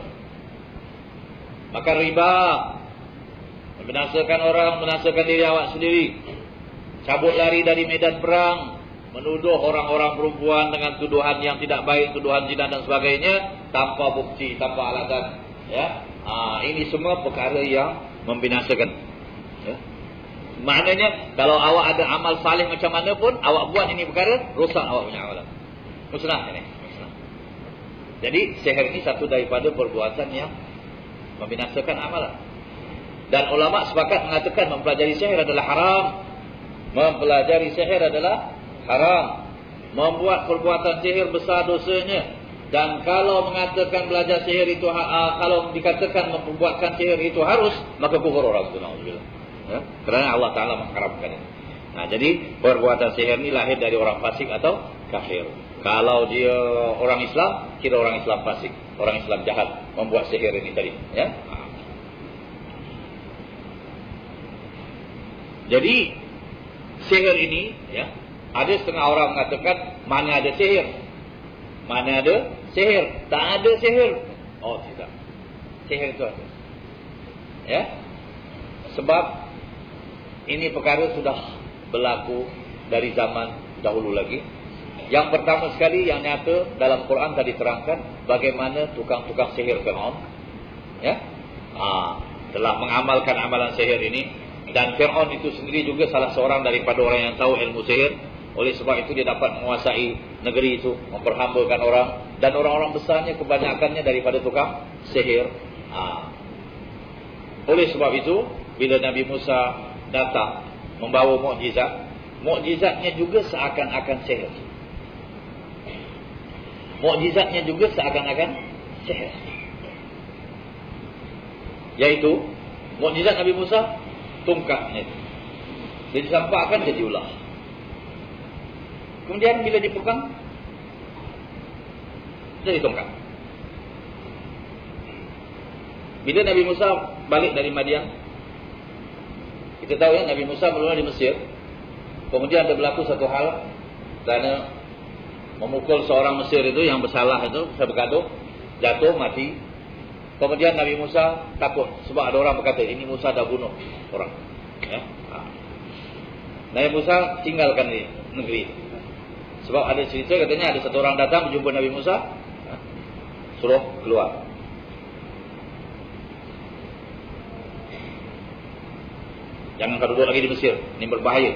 Makan riba membinasakan orang, membinasakan diri awak sendiri. Cabut lari dari medan perang, menuduh orang-orang perempuan dengan tuduhan yang tidak baik, tuduhan zina dan sebagainya, tanpa bukti, tanpa alasan. Ya, ini semua perkara yang membinasakan. Ya. Maknanya kalau awak ada amal saleh macam mana pun, awak buat ini perkara, rosak awak punya amalan. Musnah ini. Musnah. Jadi sihir ini satu daripada perbuatan yang membinasakan amalan. Dan ulama sepakat mengatakan mempelajari sihir adalah haram. Mempelajari sihir adalah haram. Membuat perbuatan sihir besar dosanya. Dan kalau mengatakan belajar sihir itu, kalau dikatakan memperbuatkan sihir itu harus, maka kufur orang itu. Ya? Kerana Allah Ta'ala mengharamkan itu. Nah, jadi perbuatan sihir ini lahir dari orang fasik atau kafir. Kalau dia orang Islam, kira orang Islam fasik, orang Islam jahat membuat sihir ini tadi. Ya? Jadi sihir ini, ya, ada setengah orang mengatakan mana ada sihir, mana ada sihir, tak ada sihir. Oh tidak, sihir itu ada. Ya, sebab ini perkara sudah berlaku dari zaman dahulu lagi. Yang pertama sekali yang nyata dalam Quran tadi terangkan bagaimana tukang-tukang sihir Fir'aun, ya, telah mengamalkan amalan sihir ini. Dan Fir'aun itu sendiri juga salah seorang daripada orang yang tahu ilmu sihir. Oleh sebab itu dia dapat menguasai negeri itu, memperhambakan orang. Dan orang-orang besarnya kebanyakannya daripada tukang sihir. Oleh sebab itu bila Nabi Musa datang membawa mukjizat, mukjizatnya juga seakan-akan sihir. Mukjizatnya juga seakan-akan sihir. Yaitu mukjizat Nabi Musa, tongkatnya itu dia disampaikan jadi ular. Kemudian bila dipegang jadi tongkat. Bila Nabi Musa balik dari Madian, kita tahu ya Nabi Musa berada di Mesir. Kemudian ada berlaku satu hal, kerana memukul seorang Mesir itu yang bersalah itu, saya bergaduh, jatuh mati. Kemudian Nabi Musa takut sebab ada orang berkata ini Musa dah bunuh orang. Ya? Nabi Musa tinggalkan negeri. Sebab ada cerita katanya ada satu orang datang berjumpa Nabi Musa, suruh keluar. Jangan kau duduk lagi di Mesir, ini berbahaya.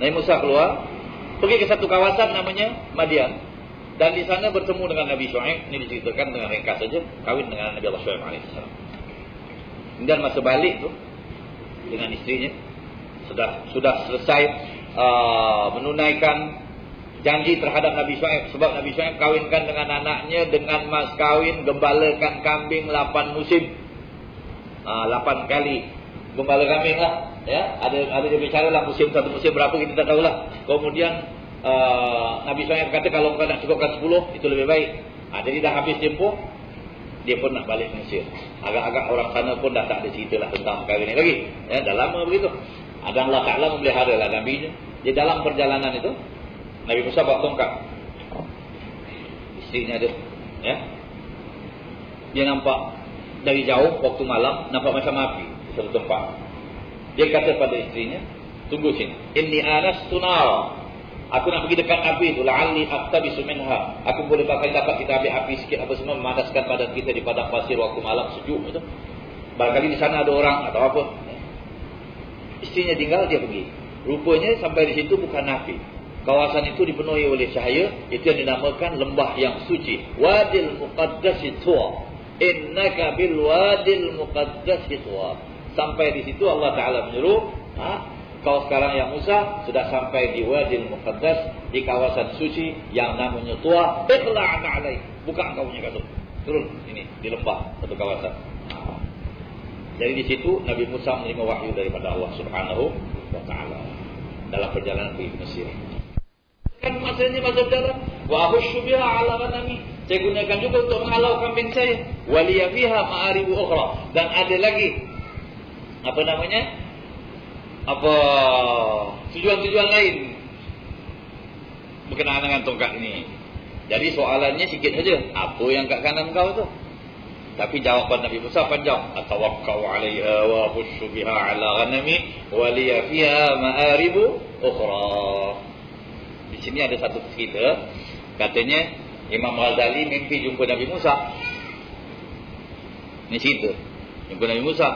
Nabi Musa keluar, pergi ke satu kawasan namanya Madian. Dan di sana bertemu dengan Nabi Syuaib. Ini diceritakan dengan ringkas saja, kawin dengan Nabi Allah Syuaib AS. Kemudian masa balik tu dengan istrinya sudah selesai menunaikan janji terhadap Nabi Syuaib. Sebab Nabi Syuaib kawinkan dengan anaknya dengan mas kawin, gembalakan kambing 8 musim. 8 kali gembala kambing lah. Ya, ada dia bicara lah musim, satu musim berapa kita tak tahulah. Kemudian Nabi Syuaib kata kalau kau nak cukupkan 10 itu lebih baik. Jadi dah habis tempoh, dia pun nak balik ke Mesir. Agak-agak orang sana pun dah tak ada cerita lah tentang perkara ni lagi. Ya, dah lama begitu. Ada Allah Ta'ala memelihara lah Nabi-Nya. Di dalam perjalanan itu Nabi Musa bawa tongkat. Istrinya ada, ya. Dia nampak dari jauh waktu malam, nampak macam api di satu tempat. Dia kata pada istrinya, tunggu sini. Inni anastu nara. Aku nak pergi dekat api tu, la'alli aqtabisu minha. Aku boleh pakai dapat kita ambil api sikit apa semua, memanaskan badan kita di padang pasir waktu malam sejuk itu. Barangkali di sana ada orang atau apa. Istrinya tinggal, dia pergi. Rupanya sampai di situ bukan api. Kawasan itu dipenuhi oleh cahaya. Itu yang dinamakan lembah yang suci. Wadil Muqaddasi Tuwa. Innaka bil wadil Muqaddasi Tuwa. Sampai di situ Allah Ta'ala menyuruh, kau sekarang ya Musa sudah sampai di Wadil Muqaddas, di kawasan suci yang namanya Tuwa. Iqla'na alaih. Buka kau punya kasut. Turun ini di lembah satu kawasan. Jadi di situ Nabi Musa menerima wahyu daripada Allah Subhanahu wa Ta'ala dalam perjalanan pergi ke Mesir. Kan masanya masa berjalan, wa ahushu biha ala ghanami. Saya gunakan juga untuk menghalau kambing saya. Waliya fiha ma'aribu ukhra. Dan ada lagi apa namanya? Apa tujuan-tujuan lain berkenaan dengan tongkat ini. Jadi soalannya sikit saja. Apa yang kat kanan kau tu? Tapi jawapan Nabi Musa panjang. Atawakkau 'alaiha wa ahushu biha ala ghanami wa liya fiha ma'aribu ukhra. Di sini ada satu cerita, katanya Imam Ghazali mimpi jumpa Nabi Musa. Ini cerita, jumpa Nabi Musa.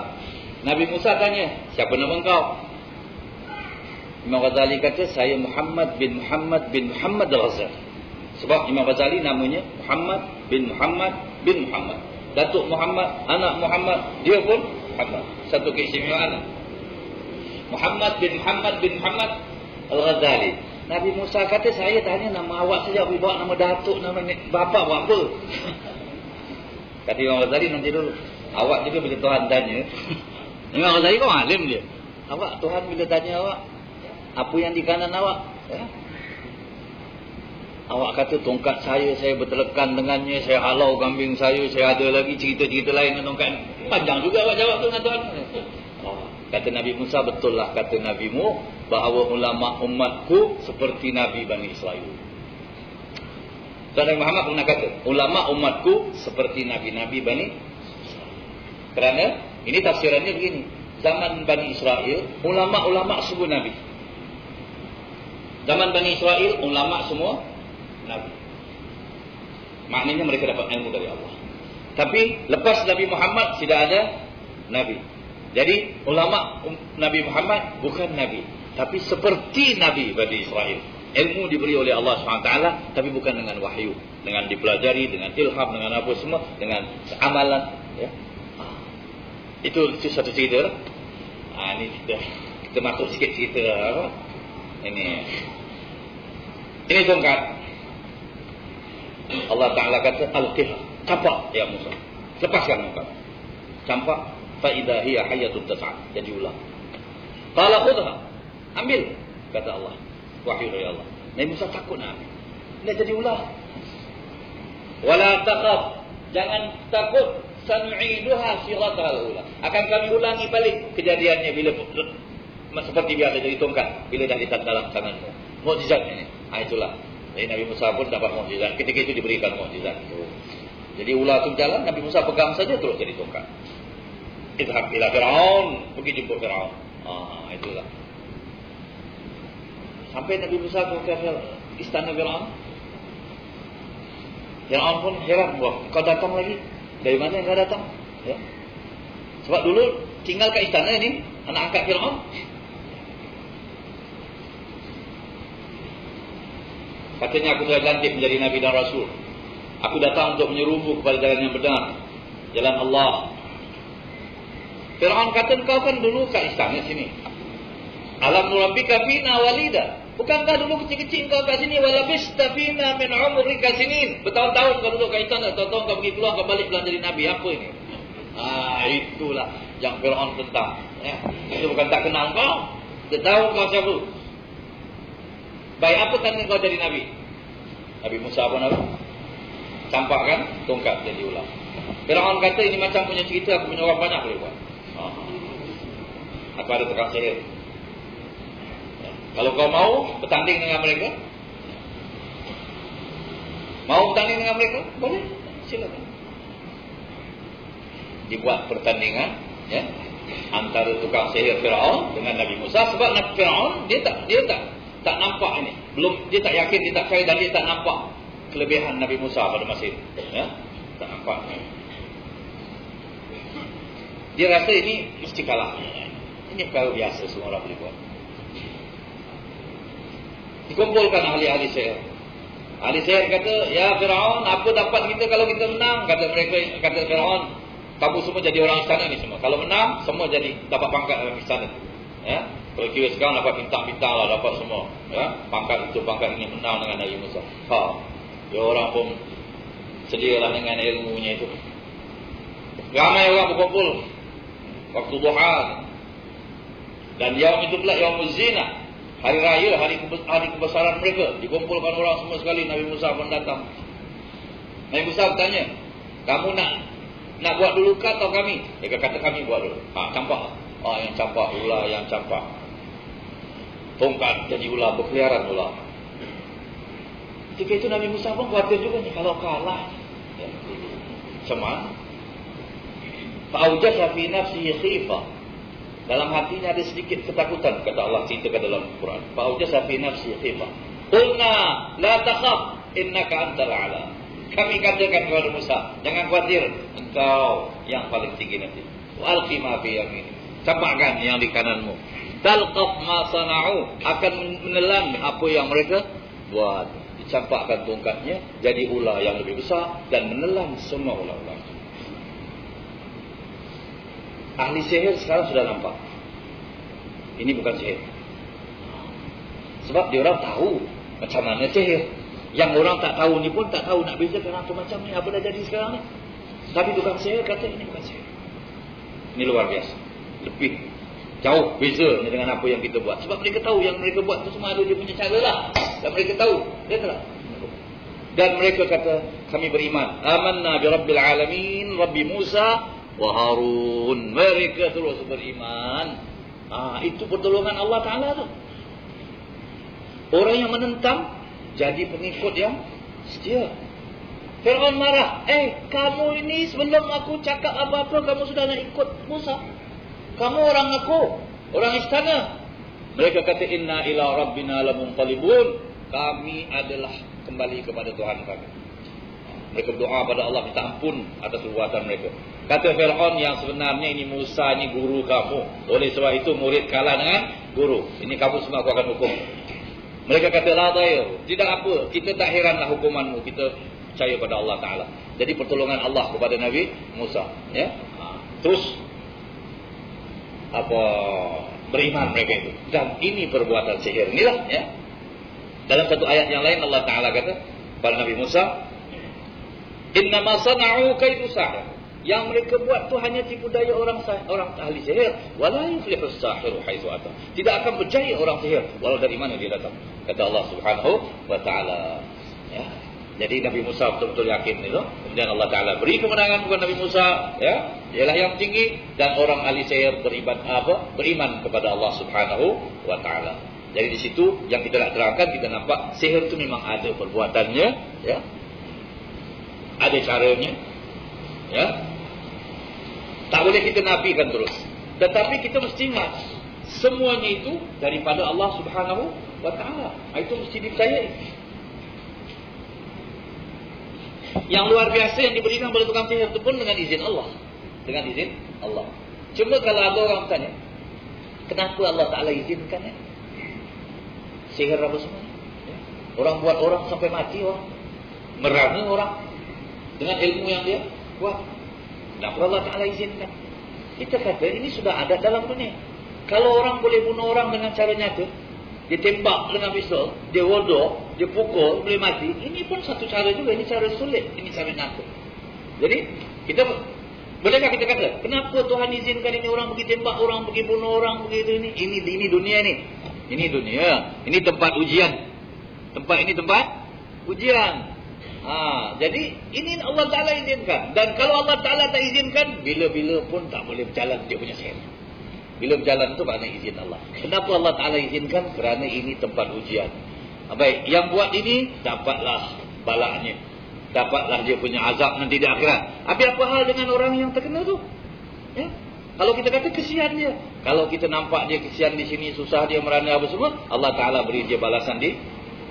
Nabi Musa tanya, siapa nama engkau? Imam Ghazali kata, saya Muhammad bin Muhammad Al-Ghazali. Sebab Imam Ghazali namanya Muhammad bin Muhammad. Datuk Muhammad, anak Muhammad, dia pun Muhammad. Satu keistimewaan. Muhammad bin Muhammad Al-Ghazali. Nabi Musa kata, saya tanya nama awak saja, awak bawa nama datuk, nama bapa buat apa? Kata Imam Ghazali, nanti dulu. Awak juga bila Tuhan tanya. Imam Ghazali kau alim dia. Awak, Tuhan bila tanya awak, apa yang di kanan awak? Ya? Awak kata tongkat saya bertelekan dengannya, saya halau kambing saya ada lagi cerita-cerita lain dengan tongkat. Panjang juga awak jawab tu dengan Tuhan. Kata Nabi Musa, betul lah kata Nabimu bahawa ulama umatku seperti Nabi Bani Israel. Nabi Muhammad pernah kata, ulama umatku seperti Nabi-Nabi Bani Israel. Kerana ini tafsirannya begini. Zaman Bani Israel, ulama-ulama semua Nabi. Zaman Bani Israel, ulama semua Nabi. Maknanya mereka dapat ilmu dari Allah. Tapi lepas Nabi Muhammad tidak ada Nabi. Jadi ulama Nabi Muhammad bukan Nabi, tapi seperti Nabi Bani Israel. Ilmu diberi oleh Allah SWT, tapi bukan dengan wahyu, dengan dipelajari, dengan ilham, dengan apa semua, dengan amalan. Ya. Itu satu cerita. Ini kita masuk sikit cerita. Ini tongkat. Allah Ta'ala kata, Al-Qihah. Campak ya Musa. Lepaskan tongkat. Campak. Fa'idha hiya hayatun tas'ad. Jadi ulang. Qala khudha. Ambil. Kata Allah. Wahyu dari Allah. Nabi Musa takut nak ambil. Dia jadi ulang. Wala taqaf. Jangan takut. Sanu'iduha sirataha al-ula. Akan kami ulangi balik kejadiannya bila seperti biasa jadi tongkat. Bila dah letak dalam tanganmu. Mukjizat ini. Itulah. Jadi Nabi Musa pun dapat mukjizat. Ketika itu diberikan mukjizat. Jadi ular tu jalan, Nabi Musa pegang saja terus jadi tongkat. Idhab ila Fir'aun. Pergi jumpa Fir'aun. Itulah. Sampai Nabi Musa ke istana Fir'aun. Fir'aun pun heran. Wah, kau datang lagi? Dari mana kau datang? Ya. Sebab dulu tinggal kat istana ini anak angkat Fir'aun. Katanya aku telah dilantik menjadi Nabi dan Rasul. Aku datang untuk menyerumu kepada jalan yang benar. Jalan Allah. Fir'aun kata, kau kan dulu kat istana sini. Alam nurabbika fina walida. Bukankah dulu kecil-kecil kau kat sini? Walabista fina min umrika sinin. Bertahun-tahun kau duduk kat istana. Tahun-tahun kau pergi keluar, kau balik pulang jadi Nabi. Apa ini? Itulah yang Fir'aun tentang. Ya. Itu bukan tak kenal kau. Dia tahu kau siapa. Baik, apa tanda kau jadi Nabi? Nabi Musa pun apa? Campakkan tongkat jadi ulang. Fir'aun kata, ini macam punya cerita, aku punya orang banyak boleh buat. Aku ada tukang sihir. Ya. Kalau kau mau bertanding dengan mereka, mau bertanding dengan mereka, boleh, silakan. Dibuat pertandingan, ya, antara tukang sihir Fir'aun dengan Nabi Musa. Sebab Nabi Fir'aun dia tak tak nampak ini. Belum, dia tak yakin, dia tak percaya dan dia tak nampak kelebihan Nabi Musa pada masa itu. Ya? Tak nampak. Dia rasa ini mesti kalah. Ini perkara biasa semua orang boleh buat. Dikumpulkan ahli-ahli sihir. Ahli sihir kata, ya Firaun, apa dapat kita kalau kita menang? Kata mereka, kata Firaun, kamu semua jadi orang istana ni semua. Kalau menang, semua jadi dapat pangkat dalam istana. Ya? Kalau kira sekarang dapat bintang-bintang lah, dapat semua. Ya? Pangkat itu, pangkat ini menang dengan Nabi Musa. Ya orang pun sedialah dengan ilmunya itu. Ramai orang berkumpul waktu duha. Dan yaum itu pula yaumuz zina. Hari raya, hari kebesaran mereka. Dikumpulkan orang semua sekali. Nabi Musa pun datang. Nabi Musa bertanya, kamu nak buat dulu ke atau kami? Dia kata kami buat dulu. Campak. Yang campak, ular yang campak. Tongkat jadi ular, berkeliaran ular. Ketika itu Nabi Musa pun khawatir juga ni, kalau kalah. Ya. Macam Fa'awjasa fi nafsihi khifah. Dalam hatinya ada sedikit ketakutan, kata Allah ceritakan dalam Quran. Fa'awjasa fi nafsihi khifah. Qulna la takhaf innaka antal a'la. Kami katakan kepada Musa, jangan khawatir, engkau yang paling tinggi nanti. Walqi ma fi yaminik. Campakkan yang di kananmu. Talqaf ma sana'u, akan menelan apa yang mereka buat. Dicampakkan tongkatnya jadi ular yang lebih besar dan menelan semua ular-ular. Ahli sihir sekarang sudah nampak. Ini bukan sihir. Sebab dia orang tahu macam mana sihir. Yang orang tak tahu ni pun tak tahu nak bezakan apa macam ni, apa dah jadi sekarang ni. Tapi tukang sihir kata ini bukan sihir. Ini luar biasa. Lebih jauh beza dengan apa yang kita buat. Sebab mereka tahu yang mereka buat tu semua ada dia punya cara lah. Dan mereka tahu. Dia tak. Dan mereka kata, kami beriman. Amanna bi Rabbil Alamin, Rabbi Musa wa Harun. Mereka terus beriman. Itu pertolongan Allah Ta'ala tu. Orang yang menentang jadi pengikut yang setia. Fir'aun marah. Kamu ini sebelum aku cakap apa-apa, kamu sudah nak ikut Musa. Kamu orang aku, orang istana. Mereka kata, inna ila rabbina lamunqalibun. Kami adalah kembali kepada Tuhan kami. Mereka berdoa pada Allah minta ampun atas perbuatan mereka. Kata Fir'aun, yang sebenarnya ini Musa ini guru kamu. Oleh sebab itu murid kalah dengan guru. Ini kamu semua aku akan hukum. Mereka kata, la dayar. Tidak apa, kita tak heranlah hukumanmu. Kita percaya pada Allah Ta'ala. Jadi pertolongan Allah kepada Nabi Musa. Ya? Terus beriman mereka itu. Dan ini perbuatan sihir. Inilah ya. Dalam satu ayat yang lain Allah Ta'ala kata pada Nabi Musa, innama sana'u kaidu sahir. Yang mereka buat tu hanya tipu daya orang ahli sihir. Wala yuflihus sahiru haitsu ata. Tidak akan berjaya orang sihir walau dari mana dia datang. Kata Allah Subhanahu wa Ta'ala. Ya. Jadi Nabi Musa betul-betul yakin itu. Kemudian Allah Ta'ala beri kemenangan kepada Nabi Musa. Ya. Dialah yang tinggi. Dan orang ahli sihir beriman kepada Allah Subhanahu wa Ta'ala. Jadi di situ yang kita nak terangkan, kita nampak sihir itu memang ada perbuatannya. Ya. Ada caranya. Ya. Tak boleh kita nafikan terus. Tetapi kita mesti ingat, semuanya itu daripada Allah Subhanahu wa Ta'ala. Itu mesti dipercayai. Yang luar biasa yang diberikan oleh tukang sihir itu pun dengan izin Allah. Dengan izin Allah. Cuma kalau ada orang bertanya, kenapa Allah Ta'ala izinkan ya? Sihir apa semua? Ya. Orang buat orang sampai mati orang. Merana orang. Dengan ilmu yang dia buat. Kenapa Allah Ta'ala izinkan? Kita kata ini sudah ada dalam dunia. Kalau orang boleh bunuh orang dengan cara nyata, dia tembak dengan pistol, dia wodok, dia pukul, boleh mati. Ini pun satu cara juga. Ini cara sulit. Ini cara nyata. Jadi, kita bolehkah kita kata, kenapa Tuhan izinkan ini orang pergi tembak, orang pergi bunuh orang, begitu ini? Ini dunia ni. Ini dunia. Ini tempat ujian. Tempat ini tempat ujian. Jadi ini Allah Ta'ala izinkan. Dan kalau Allah Ta'ala tak izinkan, bila-bila pun tak boleh berjalan dia punya sihir. Bila berjalan itu makna izin Allah. Kenapa Allah Ta'ala izinkan? Kerana ini tempat ujian. Baik, yang buat ini dapatlah balaknya. Dapatlah dia punya azab nanti di akhirat. Tapi apa hal dengan orang yang terkena tu? Ya? Kalau kita kata kesian dia, kalau kita nampak dia kesian di sini, susah dia, merana apa semua, Allah Ta'ala beri dia balasan di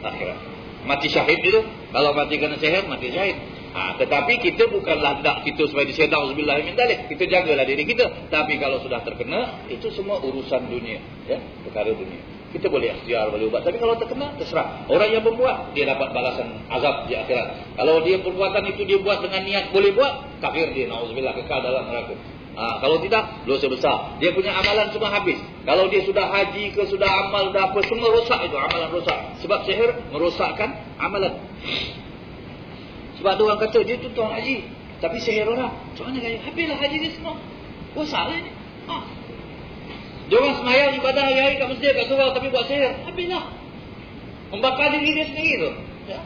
akhirat. Mati syahid itu, kalau mati kena sihir, mati syahid. Tetapi kita bukanlah hendak kita supaya disihir, auzubillah min dzalik. Kita jagalah diri kita. Tapi kalau sudah terkena, itu semua urusan dunia, ya, perkara dunia. Kita boleh ikhtiar, boleh ubat. Tapi kalau terkena, terserah. Orang yang membuat, dia dapat balasan azab di akhirat. Kalau dia perbuatan itu dia buat dengan niat boleh buat, kafir dia, auzubillah, kekal dalam neraka. Kalau tidak, dosa besar. Dia punya amalan semua habis. Kalau dia sudah haji ke, sudah amal, dah apa, semua rosak itu, amalan rosak. Sebab sihir merosakkan amalan. Sebab ada orang kata, dia tu tuan haji, tapi sihir orang. Macam mana kaya? Habislah haji dia semua. Rosak lah ini. Dia orang semayang ibadah hari-hari kat masjid, kat surau, tapi buat sihir. Habislah. Membakar diri dia sendiri tu. Ya?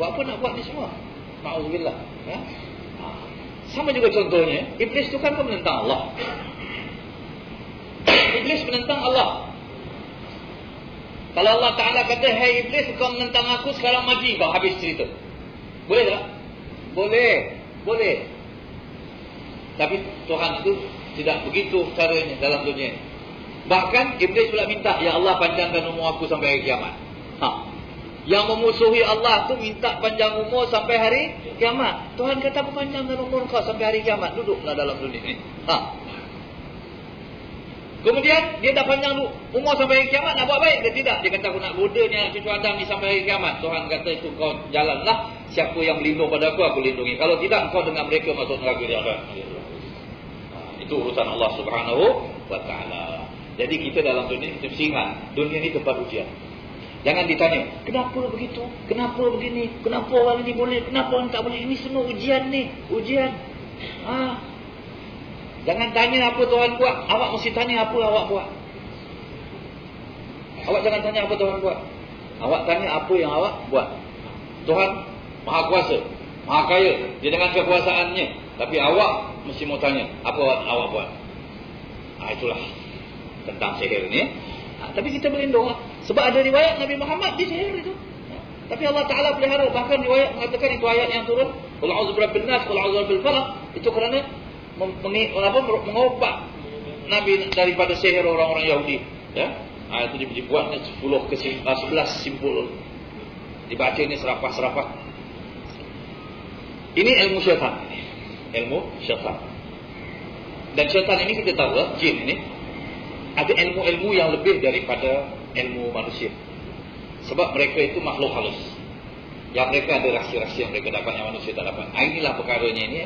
Buat apa nak buat ni semua? Ma'udzubillah. Ya? Sama juga contohnya, Iblis tu kan menentang Allah. Iblis menentang Allah. Kalau Allah Ta'ala kata, "Hai Iblis, kau menentang aku, sekarang mati kau." Habis cerita. Boleh tak? Boleh. Boleh. Tapi Tuhan itu tidak begitu caranya dalam dunia. Bahkan Iblis pula minta, "Ya Allah, panjangkan umur aku sampai hari kiamat." Yang memusuhi Allah tu minta panjang umur sampai hari kiamat. Tuhan kata, "Panjangkan umur kau sampai hari kiamat." Duduklah dalam dunia ini. Kemudian dia dah panjang umur sampai hari kiamat, nak buat baik ke tidak? Dia kata, "Aku nak godanya cucu Adam ni sampai hari kiamat." Tuhan kata, "Itu kau jalanlah. Siapa yang berlindung pada aku lindungi. Kalau tidak, kau dengan mereka masuk neraka dia akan." Itu urusan Allah Subhanahu wa Ta'ala. Jadi kita dalam dunia, kita mesti ingat, dunia ni tempat ujian. Jangan ditanya, kenapa begitu? Kenapa begini? Kenapa orang ini boleh? Kenapa orang tak boleh? Ini semua ujian ni. Ujian. Jangan tanya apa Tuhan buat. Awak mesti tanya apa awak buat. Awak jangan tanya apa Tuhan buat. Awak tanya apa yang awak buat. Tuhan Maha Kuasa, Maha Kaya. Dia dengan kekuasaannya. Tapi awak mesti mau tanya, apa awak buat. Itulah tentang sihir ni. Tapi kita berlindung. Sebab ada riwayat Nabi Muhammad disihir itu. Tapi Allah Ta'ala pelihara. Bahkan riwayat mengatakan itu ayat yang turun, "Qul a'udzu birabbin nas, qul a'udzu birabbil falaq." Itu kerana mengobat Nabi daripada sihir orang-orang Yahudi. Ya, itu dibuatnya 10 ke 11 simpul. Dibaca ini serapah-serapah. Ini ilmu syaitan. Ilmu syaitan. Dan syaitan ini kita tahu lah, jin ini ada ilmu-ilmu yang lebih daripada ilmu manusia. Sebab mereka itu makhluk halus. Yang mereka ada rahsia-rahsia yang mereka dapat yang manusia tak dapat. Inilah perkaranya ini.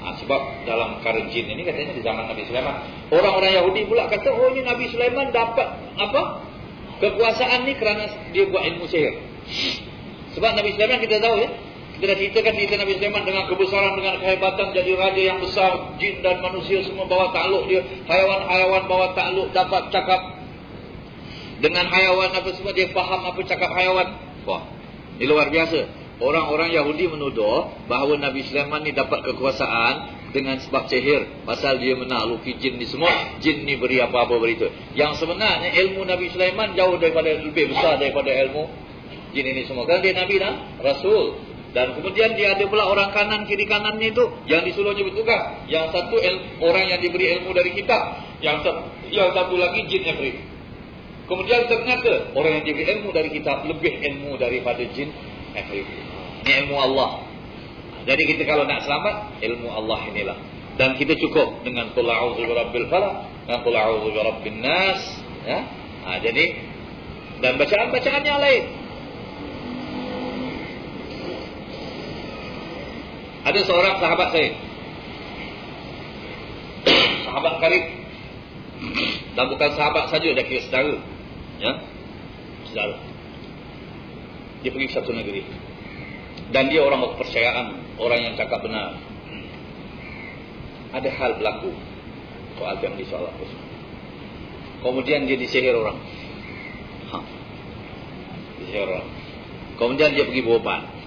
Sebab dalam perkara jin ini katanya di zaman Nabi Sulaiman, orang-orang Yahudi pula kata, "Oh, ini Nabi Sulaiman dapat apa? Kekuasaan ni kerana dia buat ilmu sihir." Sebab Nabi Sulaiman kita tahu ya, kita dah ceritakan cerita Nabi Sulaiman dengan kebesaran, dengan kehebatan, jadi raja yang besar. Jin dan manusia semua bawa takluk dia. Hayawan-hayawan bawa takluk, dapat cakap dengan hayawan apa semua, dia faham apa cakap hayawan. Wah, ini luar biasa. Orang-orang Yahudi menuduh bahawa Nabi Sulaiman ni dapat kekuasaan dengan sebab sihir. Pasal dia menakluki jin ni semua. Jin ni beri apa-apa berita. Yang sebenarnya ilmu Nabi Sulaiman jauh daripada, lebih besar daripada ilmu jin ini semua. Kerana dia Nabi dan Rasul. Dan kemudian dia ada pula orang kanan, kiri kanannya itu yang disuruhnya bertugas. Yang satu orang yang diberi ilmu dari kitab. Yang satu lagi jin yang beri. Kemudian ternyata orang yang diberi ilmu dari kitab lebih ilmu daripada jin yang beri. Ini ilmu Allah. Jadi kita kalau nak selamat, ilmu Allah inilah. Dan kita cukup dengan qul a'udzu birabbil falaq dan qul a'udzu birabbin nas, ya. Jadi dan bacaan-bacaan yang lain. Ada seorang sahabat saya, sahabat karib, dan bukan sahabat saja, dia kira saudara, ya, saudara. Dia pergi ke satu negeri, dan dia orang kepercayaan, orang yang cakap benar. Ada hal berlaku, soal family, soal apa. Kemudian dia disihir orang, disihir orang. Kemudian dia pergi berobat.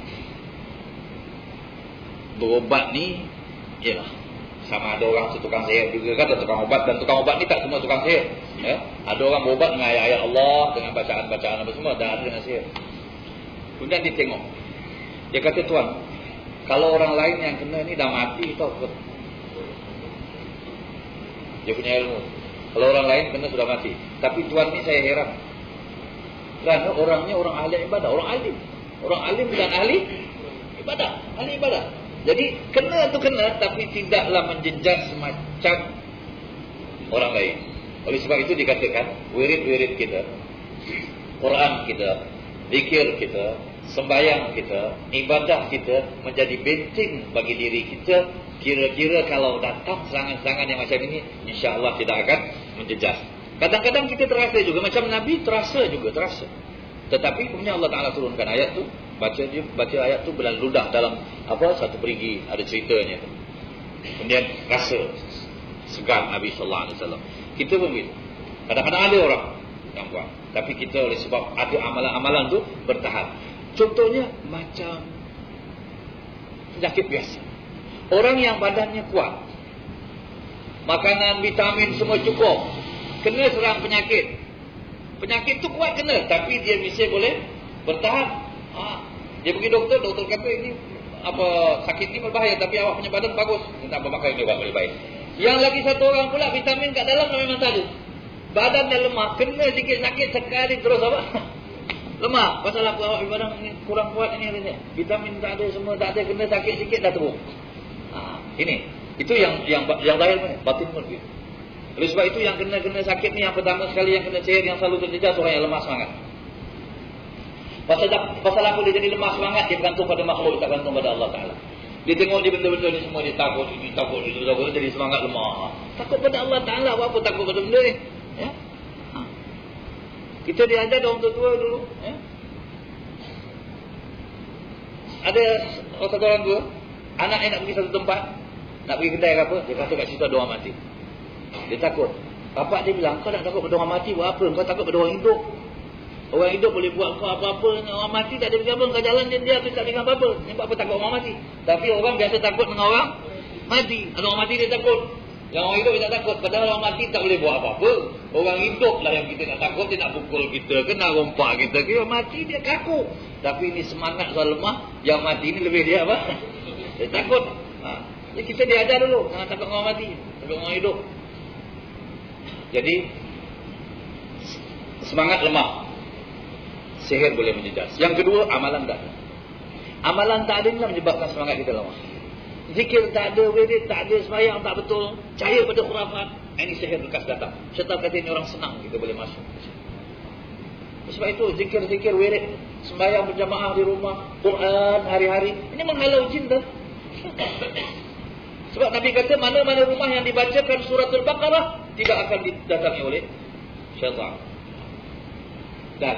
Berobat ni, ialah sama ada orang tukang sihir juga kan, ada tukang obat. Dan tukang obat ni tak semua tukang sihir, ya. Ada orang berobat dengan ayat-ayat Allah, dengan bacaan-bacaan apa semua, dan ada dengan sihir. Kemudian dia tengok, dia kata, "Tuan, kalau orang lain yang kena ni dah mati tau." dia punya ilmu. Kalau orang lain kena sudah mati. Tapi tuan ni saya heran. Kerana orangnya orang ahli ibadah, orang alim. Orang alim dan ahli ibadah, ahli ibadah. Jadi kena tu kena, tapi tidaklah menjejas semacam orang lain. Oleh sebab itu dikatakan wirid-wirid kita, Quran kita, zikir kita, sembahyang kita, ibadah kita menjadi benteng bagi diri kita. Kira-kira kalau datang serangan-serangan yang macam ini, insya-Allah tidak akan menjejas. Kadang-kadang kita terasa juga macam Nabi terasa. Tetapi kemudian Allah Taala turunkan ayat tu, baca ayat tu berlalu ludah dalam satu perigi, ada ceritanya tu. Kemudian rasa segar Nabi sallallahu alaihi wasallam. Kita pun begitu. Kadang-kadang ada orang yang buat, tapi kita oleh sebab ada amalan-amalan tu bertahan. Contohnya macam penyakit biasa. Orang yang badannya kuat, makanan, vitamin semua cukup, kena serang penyakit. Penyakit tu kuat kena, tapi dia mesti boleh bertahan. Dia pergi doktor kata ini sakit ni berbahaya, tapi awak punya badan bagus, tak apa makan juga boleh baik. Yang lagi satu orang pula vitamin kat dalam memang tak ada. Badan dia lemah, kena sikit sakit sekali terus lemah. Pasal apa awak badan ni kurang kuat ni hari ni. Vitamin tak ada, semua tak ada, kena sakit sikit dah teruk. Ini itu yang zahir pun, batin pun begitu. Oleh sebab itu yang kena sakit ni yang pertama sekali yang kena sihir yang selalu terjejas orang yang lemah semangat. Pasal apa dia jadi lemah semangat? Dia bergantung pada makhluk, tak bergantung pada Allah Taala. Dia tengok dia benda-benda ni semua, dia takut, jadi semangat lemah. Takut pada Allah Taala, apa takut pada benda ni? Ya? Kita diajar orang tua dulu, ya? Ada satu orang tua, anaknya nak pergi satu tempat, nak pergi kedai ke apa, dia kata kat situ ada orang mati. Dia takut. Bapak dia bilang, kau nak takut pada orang mati buat apa? Kau takut pada orang hidup. Orang hidup boleh buat kau apa-apa. Orang mati tak ada bergabung. Kau jalan dia tak ada apa-apa. Sebab apa takut orang mati? Tapi orang biasa takut dengan orang mati. Ada orang mati dia takut. Yang orang hidup dia tak takut. Padahal orang mati tak boleh buat apa-apa. Orang hidup lah yang kita nak takut. Dia nak pukul kita, kena rompak kita. Orang mati dia kaku. Tapi ini semangat soal lemah. Yang mati ni lebih dia apa? Dia takut. Jadi kita diajar dulu. Jangan takut orang mati. Takut orang hidup. Jadi semangat lemah, sihir boleh menjejas. Yang kedua, amalan tak ada. Amalan tak ada ni menyebabkan semangat kita lemah. Zikir tak ada, wirid tak ada, sembahyang tak betul, percaya pada khurafat, ini sihir bekas datang. Syaitan kata ini orang senang, kita boleh masuk. Sebab itu zikir-zikir, wirid, sembahyang berjamaah di rumah, Quran hari-hari, ini menghalau jin tu. Sebab Nabi kata mana-mana rumah yang dibacakan suratul Baqarah tidak akan didatangi oleh syaitan. Dan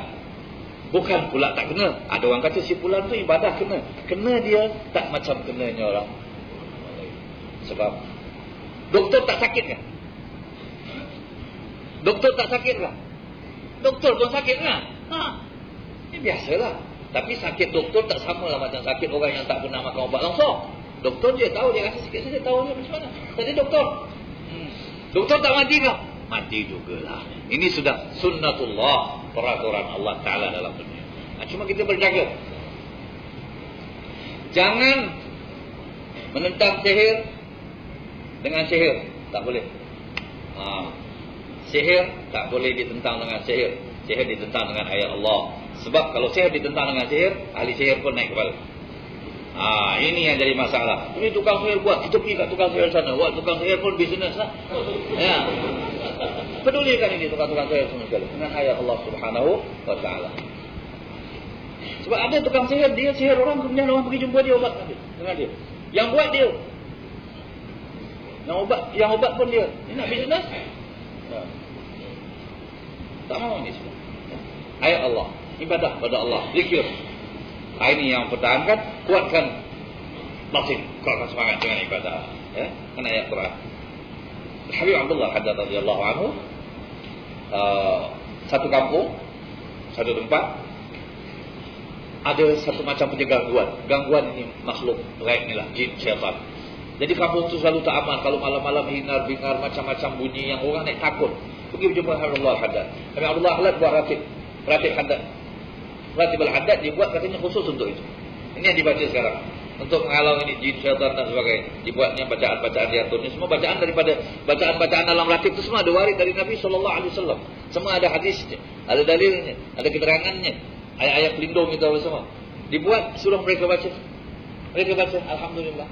bukan pula tak kena. Ada orang kata si fulan tu ibadah kena. Kena dia tak macam kenanya orang. Sebab doktor tak sakit kan? Doktor tak sakit kan? Doktor pun sakit kan? Ini biasalah. Tapi sakit doktor tak samalah macam sakit orang yang tak pernah makan ubat langsung. Doktor dia tahu, dia rasa sikit saja tahu dia macam mana. Tadi doktor. Doktor tak mati ke? Mati jugalah. Ini sudah sunnatullah, peraturan Allah Ta'ala dalam dunia. Cuma kita berjaga. Jangan menentang sihir dengan sihir. Tak boleh. Sihir tak boleh ditentang dengan sihir. Sihir ditentang dengan ayat Allah. Sebab kalau sihir ditentang dengan sihir, ahli sihir pun naik kepala. Ini yang jadi masalah. Ini tukang sihir buat, kita pergi kat tukang sihir sana. Buat tukang sihir pun bisnes lah. Ya. Pedulikan ini tukang-tukang sihir semua sekali dengan ayat Allah Subhanahu wa Ta'ala. Sebab ada tukang sihir, dia sihir orang, kemudian orang pergi jumpa dia, obat dengan dia. Yang buat dia. Yang obat pun dia. Ini nak bisnes? Tak mahu ni semua. Ayat Allah, ibadah pada Allah, zikir. Ini yang pertahankan, kuatkan batin, kuatkan semangat dengan ibadah. Ya, kan ayat Quran. Habib Abdullah Haddad radhiyallahu anhu, satu kampung, satu tempat, ada satu macam punya gangguan. Gangguan ini makhluk gaib ni lah, jin, syaitan. Jadi kampung tu selalu tak aman. Kalau malam-malam hingar-bingar, macam-macam bunyi yang orang naik takut. Pergi berjumpa Habib Abdullah Haddad. Habib Abdullah Haddad buat ratib Haddad. Ratib al-Haddad dibuat katanya khusus untuk itu. Ini yang dibaca sekarang. untuk menghalau ini jin, syaitan dan sebagainya. Dibuatnya bacaan-bacaan diatur. Ini semua bacaan daripada bacaan-bacaan dalam ratib itu semua ada waris dari Nabi SAW. Semua ada hadisnya, ada dalilnya, ada keterangannya, ayat-ayat pelindung itu apa semua. Dibuat, suruh mereka baca. Mereka baca, alhamdulillah.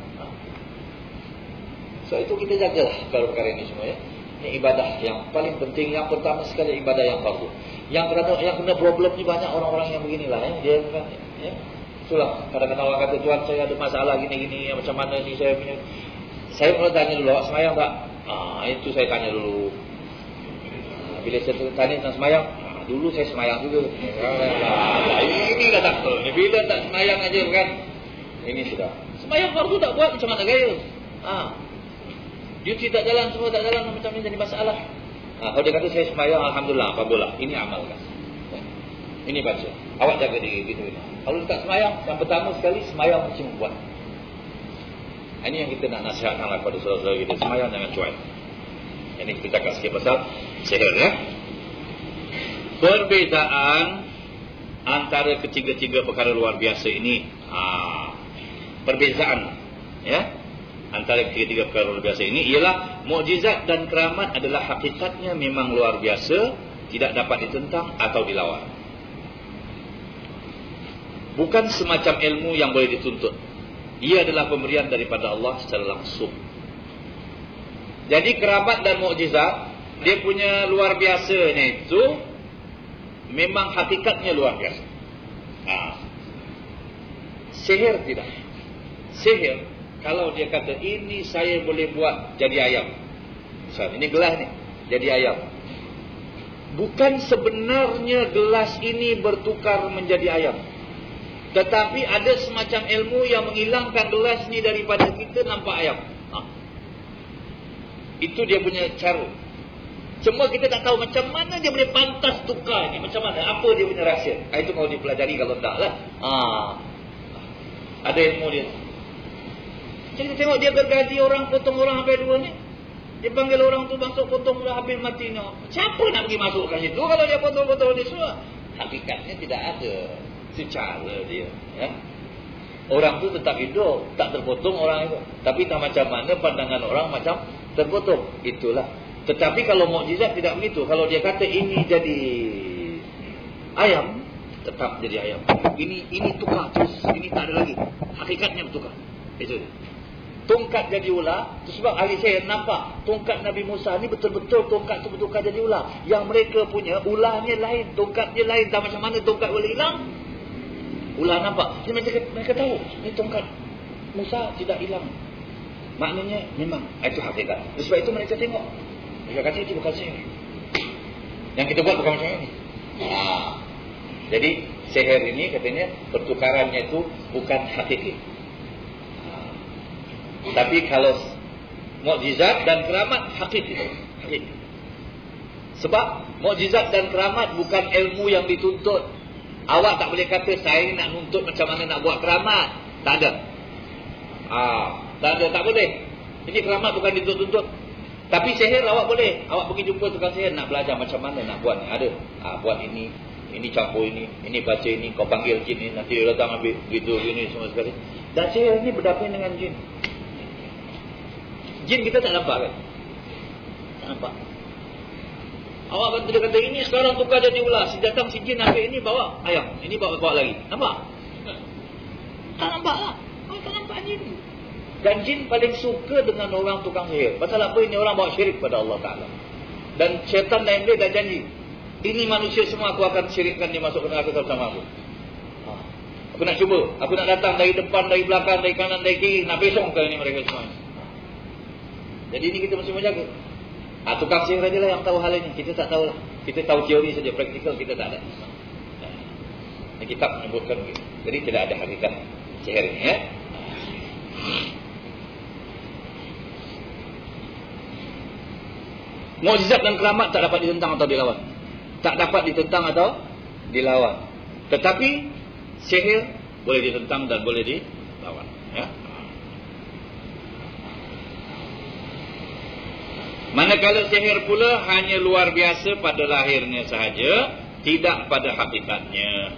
So itu kita jagalah perkara ini semua ya. Ini ibadah yang paling penting, yang pertama sekali ibadah yang fardu. Yang kena problem ni banyak orang-orang yang beginilah ya. Dia kan ya. Itulah kadang-kadang orang kata, Tuan saya ada masalah gini-gini, macam mana ni saya punya. Saya perlu tanya dulu, awak semayang tak? Itu saya tanya dulu. Bila saya tanya tentang semayang, dulu saya semayang juga. Ini dah tak tahu. Bila tak semayang aja kan. Ini sudah. Semayang fardu tak buat macam mana gaya? Duty tak jalan, semua tak jalan, macam ni jadi masalah. Kalau dia kata saya semayang, alhamdulillah, apa boleh. Ini amalkan. Ini baca. Awak jaga diri gitu. Kalau tak semayang, yang pertama sekali semayang mesti membuat. Ini yang kita nak nasihatkanlah kepada saudara-saudara kita. Semayang jangan cuai. Ini kita cakap sikit pasal sihir ya. Perbezaan antara ketiga-tiga perkara luar biasa ini. Perbezaan ya antara ketiga-tiga perkara luar biasa ini ialah mukjizat dan keramat adalah hakikatnya memang luar biasa, tidak dapat ditentang atau dilawan. Bukan semacam ilmu yang boleh dituntut. Ia adalah pemberian daripada Allah secara langsung. Jadi keramat dan mukjizat, dia punya luar biasanya itu memang hakikatnya luar biasa. Sihir tidak. Sihir, kalau dia kata ini saya boleh buat jadi ayam. Misalnya, ini gelas ni jadi ayam. Bukan sebenarnya gelas ini bertukar menjadi ayam. Tetapi ada semacam ilmu yang menghilangkan gelas ni daripada kita nampak ayam. Itu dia punya cara. Cuma kita tak tahu macam mana dia boleh pantas tukar ni. Macam mana, apa dia punya rahsia. Itu mau dipelajari kalau tak lah. Ada ilmu dia. Jadi kita tengok dia gergaji orang, potong orang sampai dua ni. Dia panggil orang tu masuk potong orang habis mati ni. Siapa nak pergi masuk kat situ kalau dia potong-potong dia semua? Hakikatnya tidak ada. Secara dia ya. Orang tu tetap hidup, tak terpotong orang itu. Tapi tak macam mana pandangan orang macam terpotong. Itulah. Tetapi kalau mukjizat tidak begitu. Kalau dia kata ini jadi ayam, tetap jadi ayam. Ini tukar terus, ini tak ada lagi. Hakikatnya bertukar. Itu dia. Tongkat jadi ular, itu sebab ahli sihir nampak tongkat Nabi Musa ni betul-betul tongkat tu bertukar jadi ular. Yang mereka punya ularnya lain, tongkatnya lain. Tak macam mana tongkat boleh hilang? Ular nampak. Jadi mereka tahu ni tongkat Musa tidak hilang. Maknanya memang itu hakikat. Sebab itu mereka tengok. Mereka kata itu bukan sihir. Yang kita buat bukan macam ini. Jadi sihir ini katanya pertukarannya itu bukan hakiki. Tapi kalau mukjizat dan keramat hakiki. Sebab mukjizat dan keramat bukan ilmu yang dituntut. Awak tak boleh kata saya ni nak nuntut macam mana nak buat keramat. Tak ada. Tak ada, tak boleh. Ini keramat bukan dituntut. Tapi sihir awak boleh. Awak pergi jumpa tukang sihir nak belajar macam mana nak buat ni. Ada. Buat ini campur ini baca ini, kau panggil jin ni, nanti dia datang ambil gitu ini semua sekali. Dan sihir ni berdamping dengan jin. Jin kita tak nampak kan? Tak nampak. Awak kata ini sekarang tukar jadi ular. Si datang si jin ambil ini bawa ayam. Ini bawa lagi. Nampak? Tak nampak lah. Awak tak nampak jin. Dan jin paling suka dengan orang tukang sihir. Pasal apa? Ini orang bawa syirik pada Allah Ta'ala. Dan syaitan dan iblis dah janji. Ini manusia semua aku akan syirikkan dia masuk ke neraka bersama aku. Aku nak cuba. Aku nak datang dari depan, dari belakang, dari kanan, dari kiri. Nak besongkan ini mereka semua. Jadi ini kita mesti menjaga. Tukang sihir saja lah yang tahu hal ini. Kita tak tahu lah. Kita tahu teori saja, praktikal kita tak ada. Ini kitab menyebutkan begitu. Jadi tidak ada hakikat sihir ini ya. Mukjizat dan keramat tak dapat ditentang atau dilawan. Tak dapat ditentang atau dilawan. Tetapi sihir boleh ditentang dan boleh dilawan ya. Manakala sihir pula hanya luar biasa pada lahirnya sahaja, tidak pada hakikatnya.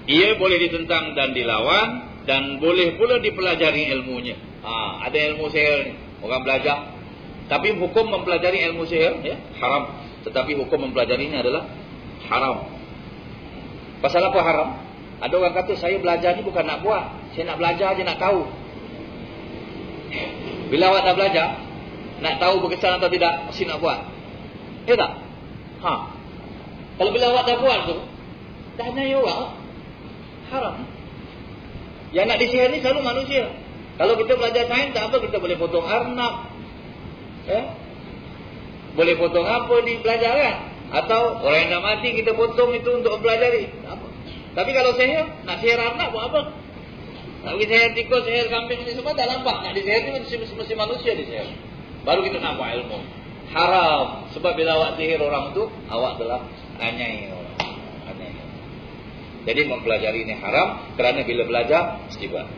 ia boleh ditentang dan dilawan, dan boleh pula dipelajari ilmunya. Ada ilmu sihir ni, orang belajar. Tapi hukum mempelajari ilmu sihir ya, haram. Tetapi hukum mempelajarinya adalah haram. Pasal apa haram? Ada orang kata saya belajar ni bukan nak buat, saya nak belajar je, nak tahu. Bila awak dah belajar, nak tahu berkesan atau tidak, mesti nak buat. Ya tak? Kalau bila awak dah buat tu, dah nyai orang, haram. Yang nak disihir ni selalu manusia. Kalau kita belajar sains, tak apa, kita boleh potong arnab, boleh potong apa di pelajaran. Atau orang yang dah mati kita potong itu untuk mempelajari. Apa? Tapi kalau sihir, nak sihir arnab buat apa? Nak pergi sihir tikus, sihir kambing ni semua dah lambat. Nak disihir ni mesti manusia disihir. Baru kita nak buat ilmu. Haram. Sebab bila awak sihir orang tu, awak telah anyai orang. Jadi mempelajari ini haram, kerana bila belajar mesti buat.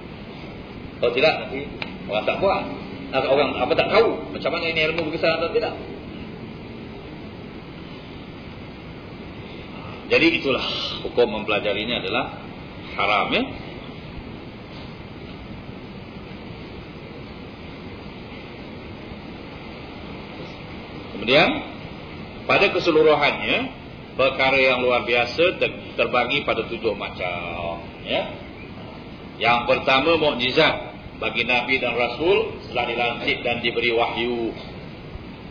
Kalau tidak nanti orang tak buat. Orang apa tak tahu macam mana ini ilmu berkesan atau tidak. Jadi itulah hukum mempelajari ini adalah haram ya. Kemudian pada keseluruhannya perkara yang luar biasa terbagi pada 7 macam ya. Yang pertama mukjizat bagi Nabi dan Rasul setelah dilantik dan diberi wahyu.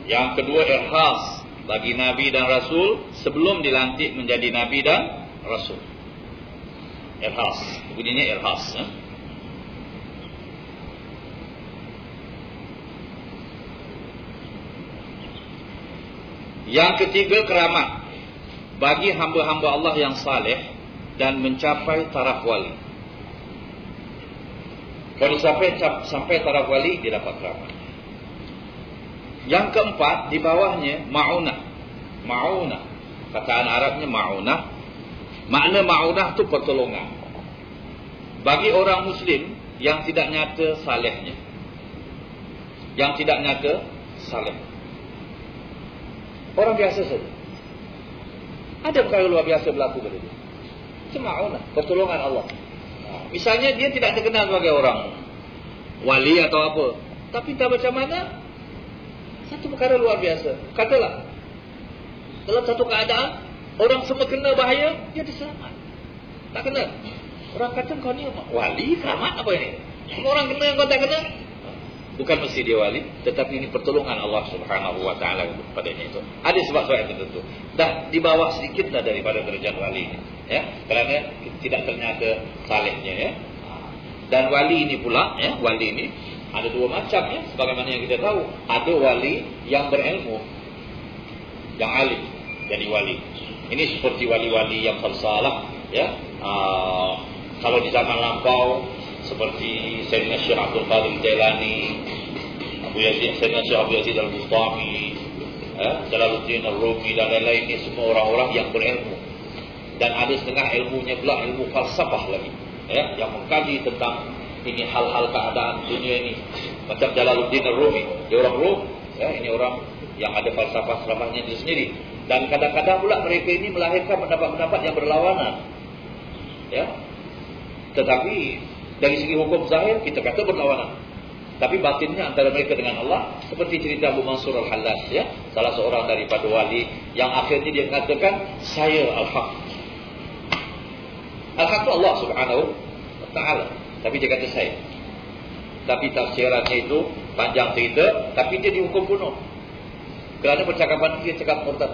Yang kedua irhas bagi Nabi dan Rasul sebelum dilantik menjadi Nabi dan Rasul. Irhas, bunyinya irhas ya. Yang ketiga keramat bagi hamba-hamba Allah yang saleh dan mencapai taraf wali. Kalau sampai taraf wali, dia dapat keramat. Yang keempat, di bawahnya ma'unah. Ma'unah, kataan Arabnya ma'unah. Makna ma'unah itu pertolongan bagi orang Muslim yang tidak nyata salehnya. Yang tidak nyata saleh. Orang biasa saja. Ada perkara luar biasa berlaku pada dia. Itu ma'unah, pertolongan Allah. Misalnya dia tidak terkenal sebagai orang wali atau apa, tapi tak macam mana, satu perkara luar biasa. Katalah dalam satu keadaan orang semua kena bahaya, dia diselamat. Tak kena. Orang kata kau ni wali, keramat apa ini? Semua orang kena, kau tak kena. Bukan mesti dia wali, tetapi ini pertolongan Allah Subhanahu wa taala kepadanya itu. Ada sebab-sebab yang tertentu. Dah dibawa sedikitlah daripada derajat wali ini, ya. Kerana tidak ternyata salehnya ya. Dan wali ini pula ya, wali ini ada 2 macam ya, sebagaimana yang kita tahu. Ada wali yang berilmu, yang alim jadi wali. Ini seperti wali-wali yang falsalah ya. Kalau di zaman lampau seperti Sayyidina Syekh Abdul Qadir Jailani, Sayyidina Syekh Abu Yazid Al-Bustami, Jalaluddin Ar-Rumi dan lain-lain, ini semua orang-orang yang berilmu. Dan ada setengah ilmunya pula ilmu falsafah lagi ya, yang mengkaji tentang ini hal-hal keadaan dunia ini. Macam Jalaluddin Ar-Rumi, dia orang Rom ya, ini orang yang ada falsafah-falsafahnya itu sendiri. Dan kadang-kadang pula mereka ini melahirkan pendapat-pendapat yang berlawanan ya. Tetapi dari segi hukum zahir kita kata berlawanan, tapi batinnya antara mereka dengan Allah. Seperti cerita Abu Mansur Al-Hallas ya, salah seorang daripada wali yang akhirnya dia mengatakan saya Al-Haq. Al-Haq itu Allah Subhanahu wa taala, tapi dia kata saya. Tapi tafsirannya itu panjang cerita, tapi dia dihukum bunuh kerana percakapan dia cakap murtad.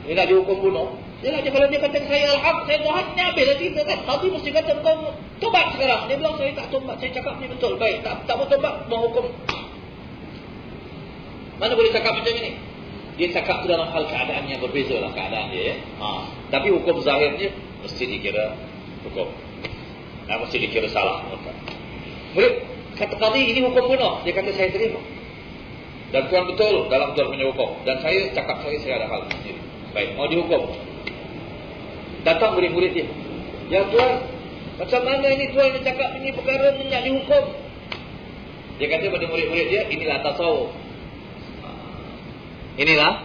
Dia nak dihukum bunuh. Dia kalau dia kata saya Al-Haq, saya Tuhan, ni habislah cerita kan. Tapi mesti kata kau tobat sekarang. Dia bilang saya tak tobat, saya cakap ni betul. Baik, tak mau tobat, mau hukum. Mana boleh cakap macam ini? Dia cakap tu dalam hal keadaan yang berbeza lah keadaan dia ya. Tapi hukum zahirnya mesti dikira hukum. Mesti dikira salah. Murid kata tadi ini hukum bunuh. Dia kata saya terima. Dan Tuhan betul dalam Tuhan punya hukum. Dan saya cakap saya ada hal sendiri. Baik, mau dihukum. Datang murid-murid dia. Ya Tuan, macam mana ini Tuan yang cakap ini perkara ni nak dihukum? Dia kata pada murid-murid dia, inilah tasawuf. Inilah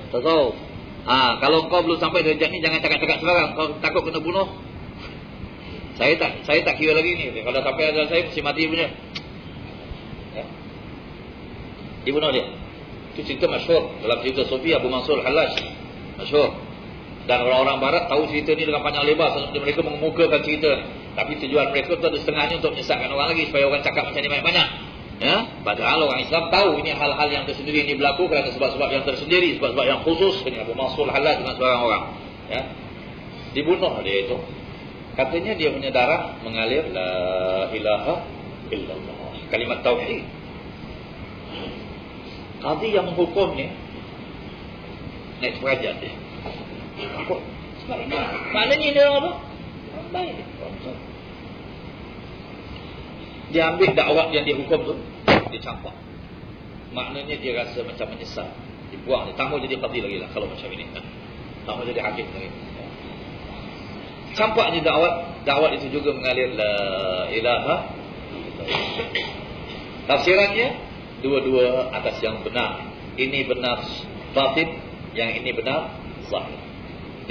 tasawuf. Kalau kau belum sampai derajat ni, jangan cakap-cakap sembarang. Kau takut kena bunuh. Saya tak kira lagi ni. Kalau sampai ada saya, mesti mati punya. Ya? Dibunuh dia. Itu cerita masyhur dalam cerita Sufi Abu Mansur Hallaj. Masyhur. Dan orang-orang barat tahu cerita ni dengan panjang lebar. Sebab mereka mengemukakan cerita ni. Tapi tujuan mereka tu ada setengahnya untuk menyesatkan orang lagi, supaya orang cakap macam ni banyak-banyak. Ya? Padahal orang Islam tahu ini hal-hal yang tersendiri ini berlaku kerana sebab-sebab yang tersendiri, sebab-sebab yang khusus. Ini Abu Mansur Hallaj dengan seorang orang. Ya? Dibunuh dia itu. Katanya dia punya darah mengalir la ilaha illallah, kalimat tauhid. Qadhi yang menghukum ni naik derajat dia. Apa? Sebab ini maknanya dia orang tu baik. Dia ambil dakwah yang dia hukum tu, dia campak. Maknanya dia rasa macam menyesal. Dibuang, dia tak mau jadi qadhi lagi lah kalau macam ini. Tak mau jadi hakim lagi. Campaknya dakwah itu juga mengalir la ilaha. Tafsirannya dua-dua atas yang benar. Ini benar batin, yang ini benar zahir.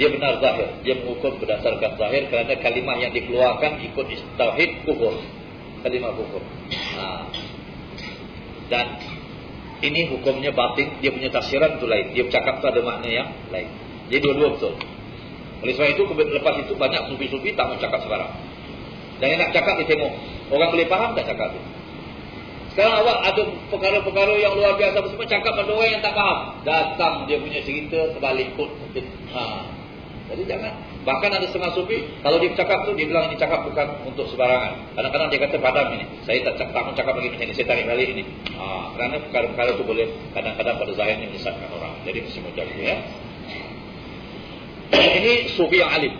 Dia benar zahir, dia menghukum berdasarkan zahir kerana kalimah yang dikeluarkan ikut tauhid kufur. Kalimah kufur. Dan ini hukumnya batin, dia punya tafsiran itu lain. Dia bercakap tu ada makna yang lain. Jadi dua-dua betul. Oleh sebab itu, lepas itu banyak sufi-sufi tak mau cakap sebarang. Dan yang nak cakap dia tengok orang boleh faham tak cakap tu. Sekarang awak ada perkara-perkara yang luar biasa semua cakap pada orang yang tak faham. Datang dia punya cerita terbalik pun. Jadi jangan. Bahkan ada setengah sufi, kalau dia bercakap tu, dia bilang ini cakap bukan untuk sebarangan. Kadang-kadang dia kata padam ini. Saya tak mau cakap lagi macam ini, saya tarik balik ini. Kerana perkara-perkara tu boleh kadang-kadang pada zahirnya menyesatkan orang. Jadi mesti mau jaga ya. Ini sufi yang alim.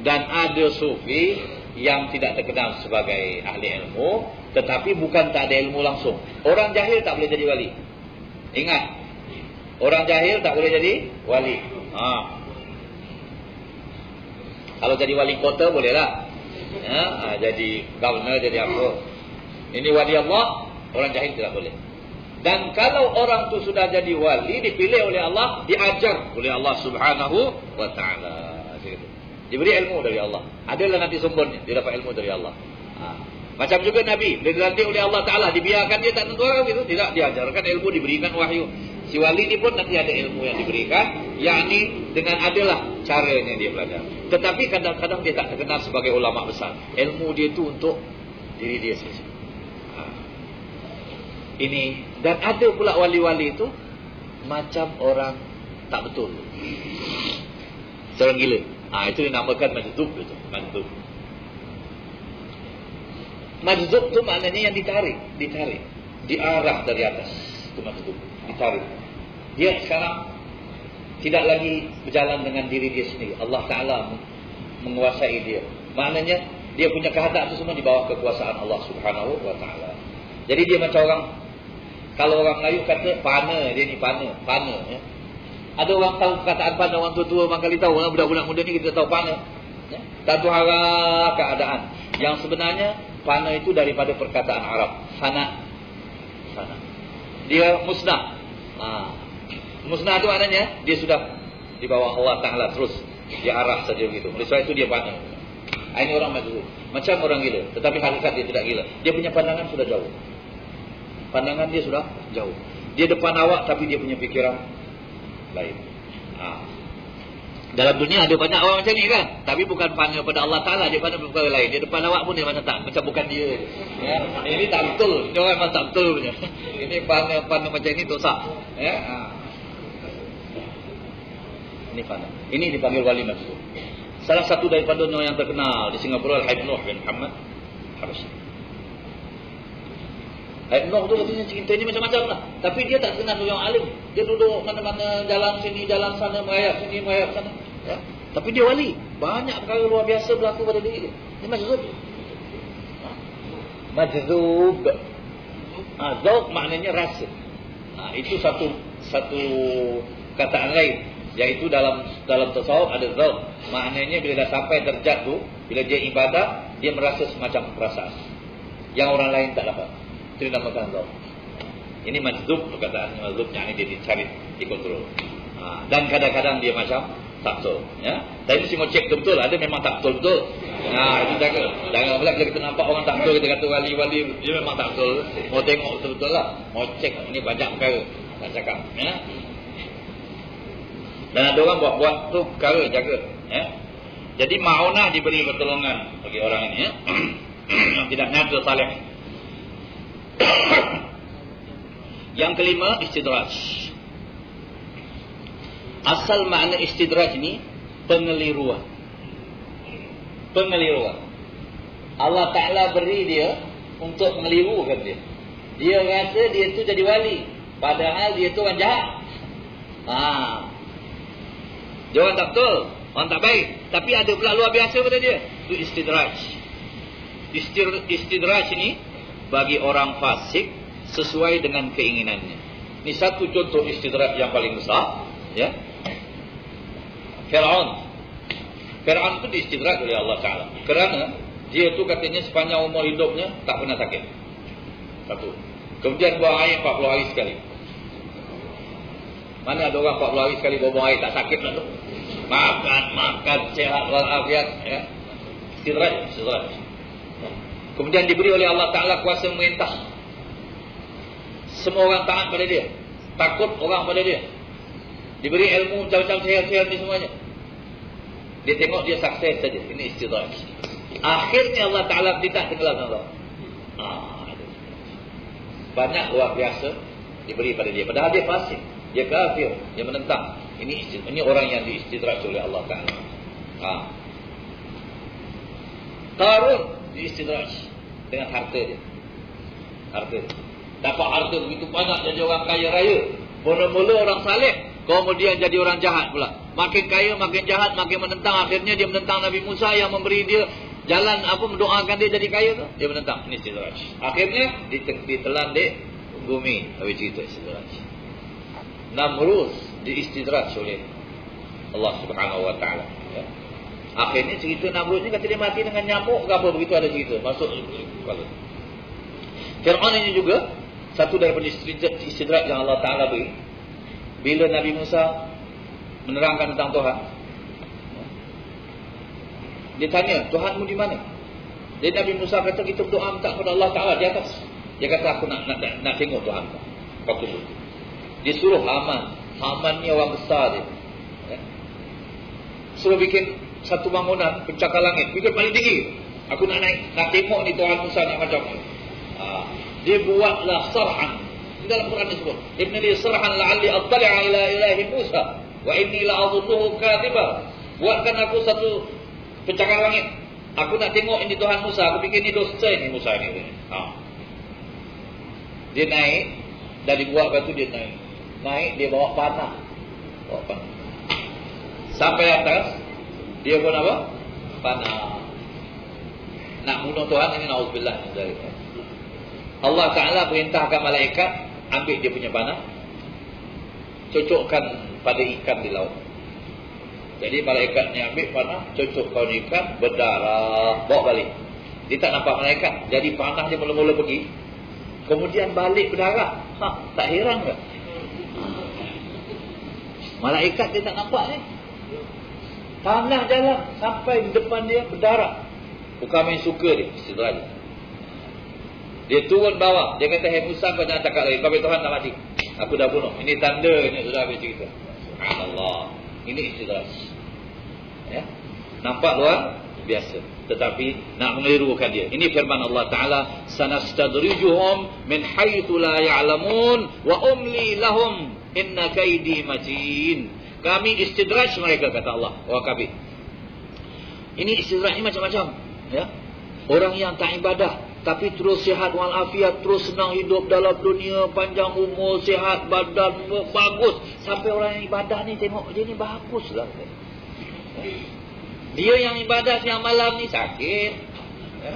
Dan ada sufi yang tidak terkenal sebagai ahli ilmu, tetapi bukan tak ada ilmu langsung. Orang jahil tak boleh jadi wali. Ingat, orang jahil tak boleh jadi wali. Kalau jadi wali kota bolehlah. Jadi governor, jadi apa. Ini wali Allah, orang jahil tidak boleh. Dan kalau orang tu sudah jadi wali, dipilih oleh Allah, diajar oleh Allah Subhanahu wa ta'ala. Diberi ilmu dari Allah. Adalah nanti sumbernya, dia dapat ilmu dari Allah. Macam juga Nabi, dia dilantik oleh Allah Ta'ala, dibiarkan dia tak tentu orang gitu. Tidak, diajarkan ilmu, diberikan wahyu. Si wali ni pun nanti ada ilmu yang diberikan, yakni dengan adalah caranya dia belajar. Tetapi kadang-kadang dia tak terkenal sebagai ulama besar. Ilmu dia tu untuk diri dia sendiri. Ini, dan ada pula wali-wali itu macam orang tak betul, seorang gila. Itu dinamakan majzub itu. Majzub itu maknanya yang ditarik, diarah dari atas. Itu majzub, ditarik. Dia sekarang tidak lagi berjalan dengan diri dia sendiri. Allah Ta'ala menguasai dia. Maknanya dia punya kehendak itu semua di bawah kekuasaan Allah Subhanahu wa Ta'ala. Jadi dia macam orang, kalau orang Melayu kata pana, dia ni pana ya. Ada orang tahu perkataan pana, orang tua-tua barangkali tahu. Budak-budak muda ni kita tahu pana ya. Satu hara keadaan. Yang sebenarnya pana itu daripada perkataan Arab. Fana. Dia musnah. Musnah itu maknanya dia sudah di bawah Allah Ta'ala terus. Dia arah saja begitu. Oleh sebab itu dia pana. Ini orang majzub. Macam orang gila. Tetapi hakikat dia tidak gila. Dia punya pandangan sudah jauh. Pandangan dia sudah jauh. Dia depan awak tapi dia punya fikiran lain. Dalam dunia ada banyak orang macam ni kan. Tapi bukan pandang pada Allah Ta'ala, dia pandang perkara lain. Dia depan awak pun dia macam tak, macam bukan dia ya. Ini tak betul. Ini orang memang tak betul punya. Ini pandang macam ini tak sah ya. Ini pandang. Ini dipanggil wali majzub. Salah satu daripada orang yang terkenal di Singapura, Al-Habib Nuh bin Muhammad Habsyi. Habib Nuh tu katanya ceritanya macam-macam lah. Tapi dia tak kenal orang alim. Dia duduk mana-mana, jalan sini, jalan sana, merayap sini, merayap sana ya. Tapi dia wali. Banyak perkara luar biasa berlaku pada diri dia. Dia majzub. Majzub. Zauq maknanya rasa. Itu satu kataan lain. Iaitu dalam tasawuf ada zauq. Maknanya bila dah sampai derajat tu, bila dia ibadah, dia merasa semacam perasaan yang orang lain tak dapat. Itu dinamakan zauq. Ini majzub, perkataan majzub yang dia dicari, dikontrol. Dan kadang-kadang dia macam tak betul. Ya? Tapi mesti mau cek betul-betul. Ada memang tak betul-betul. Itu jaga. Jangan pula kita nampak orang tak betul, kita kata wali-wali, dia memang tak betul. Mau tengok betul-betul lah. Mau cek, ini banyak perkara. Tak cakap. Ya? Dan ada orang buat-buat tu perkara, jaga. Ya? Jadi ma'unah diberi pertolongan bagi orang ini. Ya? Yang tidak nyata salih. Yang kelima, istidraj. Asal makna istidraj ni pengeliruan. Pengeliruan. Allah Ta'ala beri dia untuk mengelirukan dia. Dia rasa dia tu jadi wali, padahal dia tu orang jahat. Dia orang tak betul, orang tak baik, tapi ada pula luar biasa pada dia. Itu istidraj. Istidraj ni bagi orang fasik sesuai dengan keinginannya. Ini satu contoh istidraj yang paling besar, ya. Fir'aun itu diistidraj oleh Allah Ta'ala. Kerana dia tu katanya sepanjang umur hidupnya tak pernah sakit. Satu. Kemudian buang air 40 hari sekali. Mana ada orang 40 hari sekali buang air tak sakit lah tu. Makan, sehat walafiat, ya. Istidraj. Kemudian diberi oleh Allah Ta'ala kuasa memerintah. Semua orang taat pada dia. Takut orang pada dia. Diberi ilmu macam-macam sehat-sehat ni semuanya. Dia tengok dia sukses saja. Ini istidraj. Akhirnya Allah Ta'ala tidak tenggelam Allah. Banyak luar biasa diberi pada dia. Padahal dia fasik, dia kafir, dia menentang. Ini orang yang diistidraj oleh Allah Ta'ala. Qarun diistidraj dengan harta dia. Dapat harta begitu banyak, jadi orang kaya raya. Mula-mula orang saleh, kemudian jadi orang jahat pula. Makin kaya, makin jahat, makin menentang. Akhirnya dia menentang Nabi Musa yang memberi dia jalan mendoakan dia jadi kaya tu. Dia menentang. Ini istidraj. Akhirnya ditelan di bumi. Habis cerita istidraj. Namrud diistidraj oleh Allah Subhanahu Wa Taala. Ya. Akhirnya cerita Namrud ni kata dia mati dengan nyamuk ke apa begitu, ada cerita. Masuk kepala. Fir'aun ini juga satu daripada istidraj yang Allah Ta'ala beri. Bila Nabi Musa menerangkan tentang Tuhan, dia tanya, Tuhanmu di mana? Jadi Nabi Musa kata, kita berdoa minta kepada Allah Ta'ala di atas. Dia kata, aku nak tengok Tuhan. Waktu itu dia suruh Haman ni orang besar dia, ya. Suruh bikin satu bangunan pencakar langit, bikin paling tinggi. Aku nak naik, nak tengok ni Tuhan Musa nak macam ni. Dia buatlah sarhan. Di dalam Quran disebut, Ibn li sarhan la'alli attali'a ila ilahi Musa wa inni la'adhunnuhu kadhiba. Buatkan aku satu pencakar langit. Aku nak tengok ini Tuhan Musa. Aku fikir ni dosa ini Musa ni. Dia naik dari gua batu, dia naik dia bawa panah. Sampai atas dia pun apa? Panah. Nak bunuh Tuhan ini, naudzubillah dari Allah Ta'ala perintahkan malaikat ambil dia punya panah, cocokkan pada ikan di laut. Jadi malaikat ni ambil panah, cocok pada ikan, berdarah, bawa balik. Dia tak nampak malaikat. Jadi panah dia mula-mula pergi, kemudian balik berdarah. Tak heran ke? Malaikat dia tak nampak ni. Panah jalan sampai di depan dia berdarah. Bukan main suka dia, istidraj. Dia turun bawah. Dia kata, hai Musa, kau jangan cakap lagi. Kau Tuhan nak mati. Aku dah bunuh. Ini tandanya sudah habis cerita. Allah. Ini istidraj. Ya. Nampak luar biasa. Tetapi nak mengelirukan dia. Ini firman Allah Ta'ala. Sanastadrijuhum min haythu la ya'lamun wa umli lahum inna kaidi matin. Kami istidraj mereka, kata Allah. Waqabi. Ini istidraj ini macam-macam. Ya. Orang yang tak ibadah tapi terus sihat walafiat, terus senang hidup dalam dunia, panjang umur, sihat, badan bagus. Sampai orang yang ibadah ni tengok dia ni bagus lah. Dia yang ibadah siang malam ni sakit. Ya.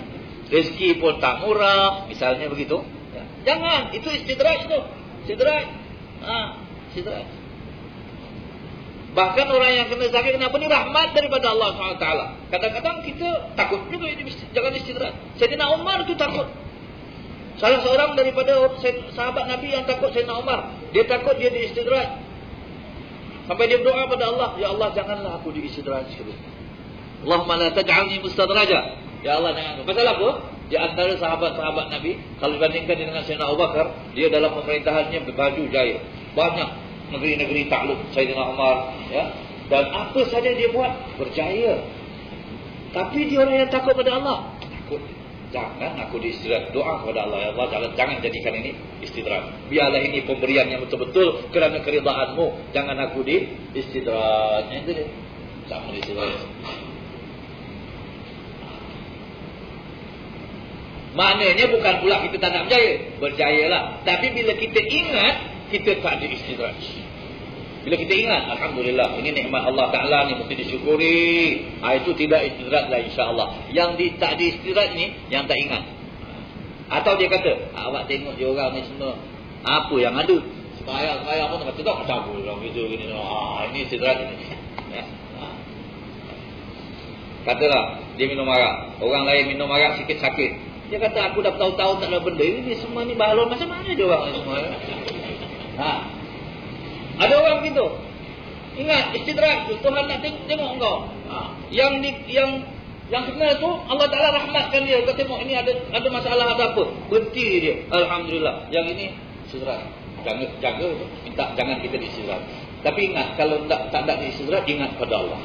Rezeki pun tak murah, misalnya begitu. Ya. Jangan, itu istidraj tu. Istidraj. Istidraj. Bahkan orang yang kena sakit, kenapa ni rahmat daripada Allah SWT. Kadang-kadang kita takut juga ini, jangan istidraj. Sayyidina Umar tu takut. Salah seorang daripada sahabat Nabi yang takut Sayyidina Umar. Dia takut dia diistidraj. Sampai dia berdoa pada Allah, ya Allah janganlah aku diistidraj dulu. Allahumma la taj'alni mustadraja. Ya Allah jangan. Pasal apa? Di antara sahabat-sahabat Nabi, kalau dibandingkan dengan Sayyidina Abu Bakar, dia dalam pemerintahannya berbaju jaya. Banyak negeri-negeri takluk Sayyidina Umar, ya. Dan apa saja dia buat berjaya. Tapi dia orang yang takut pada Allah. Takut. Jangan aku diistidraj. Doa kepada Allah, ya Allah jangan jadikan ini istidraj. Biarlah ini pemberian yang betul-betul kerana keridhaanmu. Jangan aku diistidraj. Itu dia. Sama diistidraj. Maknanya bukan pula kita tak nak berjaya. Berjayalah. Tapi bila kita ingat, kita tak diistidraj. Bila kita ingat, Alhamdulillah, ini nikmat Allah Ta'ala ni mesti disyukuri. Itu tidak istidraj lah insyaAllah. Yang tak diistidraj ni, yang tak ingat. Atau dia kata, awak tengok dia orang ni semua, apa yang ada? Sembayang pun kata, tak cabut orang gitu, gini. Ini istidraj ni. Ya. Katalah, dia minum arak. Orang lain minum arak sikit sakit. Dia kata, aku dah tahu-tahu tak ada benda. Ini semua ni balon macam mana dia orang ni semua? Ada orang begitu. Ingat, istidraj tu Tuhan nak tengok engkau. Yang sebenarnya tu Allah Taala rahmatkan dia. Kau tengok ini ada masalah ada apa? Berhenti dia. Alhamdulillah. Yang ini istidraj. Jaga minta jangan kita diistidraj. Tapi ingat kalau tak ada istidraj, ingat pada Allah.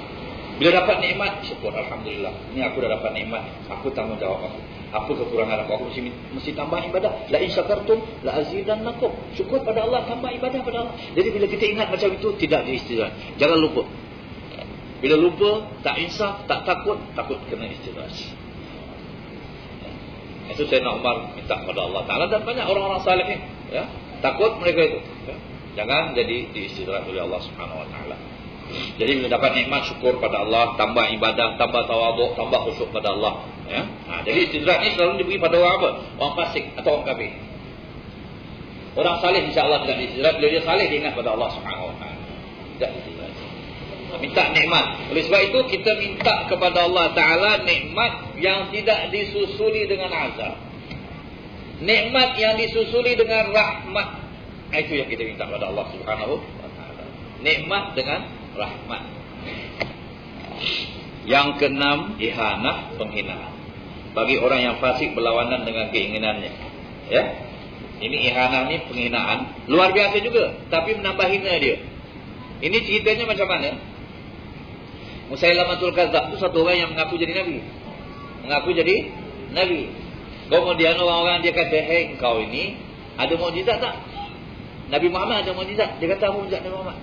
Bila dapat nikmat, syukur alhamdulillah. Ini aku dah dapat nikmat. Aku tanggungjawab aku. Apa kekurangan aku? Aku mesti tambah ibadah. La in syakartum la azidannakum. Syukur pada Allah, tambah ibadah pada Allah. Jadi bila kita ingat macam itu, tidak diistidraj. Jangan lupa. Bila lupa, tak insaf, tak takut kena istidraj. Itu Sayyidina Umar minta kepada Allah Ta'ala dan banyak orang-orang salih ni, ya, takut mereka itu, ya. Jangan jadi diistidraj oleh Allah Subhanahu Wa Ta'ala. Jadi bila dapat nikmat, syukur pada Allah, tambah ibadah, tambah tawaduk, tambah khusyuk pada Allah, ya. Jadi istidraj ni selalu diberi pada orang apa? Orang fasik atau orang kafir. Orang saleh insya-Allah tidak diistidraj. Bila dia saleh, dia ingat pada Allah Subhanahu Wa Ta'ala. Tidak diistidraj. Minta nikmat. Oleh sebab itu kita minta kepada Allah Ta'ala nikmat yang tidak disusuli dengan azab. Nikmat yang disusuli dengan rahmat. Itu yang kita minta kepada Allah Subhanahu Wa Ta'ala. Nikmat dengan rahmat. Yang keenam, ihanah, penghinaan. Bagi orang yang fasik berlawanan dengan keinginannya. Ya. Ini ihanah ni penghinaan. Luar biasa juga. Tapi menambah hina dia. Ini ceritanya macam mana? Musailamatul Kadzdzab itu satu orang yang mengaku jadi Nabi. Mengaku jadi Nabi. Kemudian orang-orang dia kata, hei engkau ini ada mukjizat tak? Nabi Muhammad ada mukjizat. Dia kata, apa mukjizat Nabi Muhammad?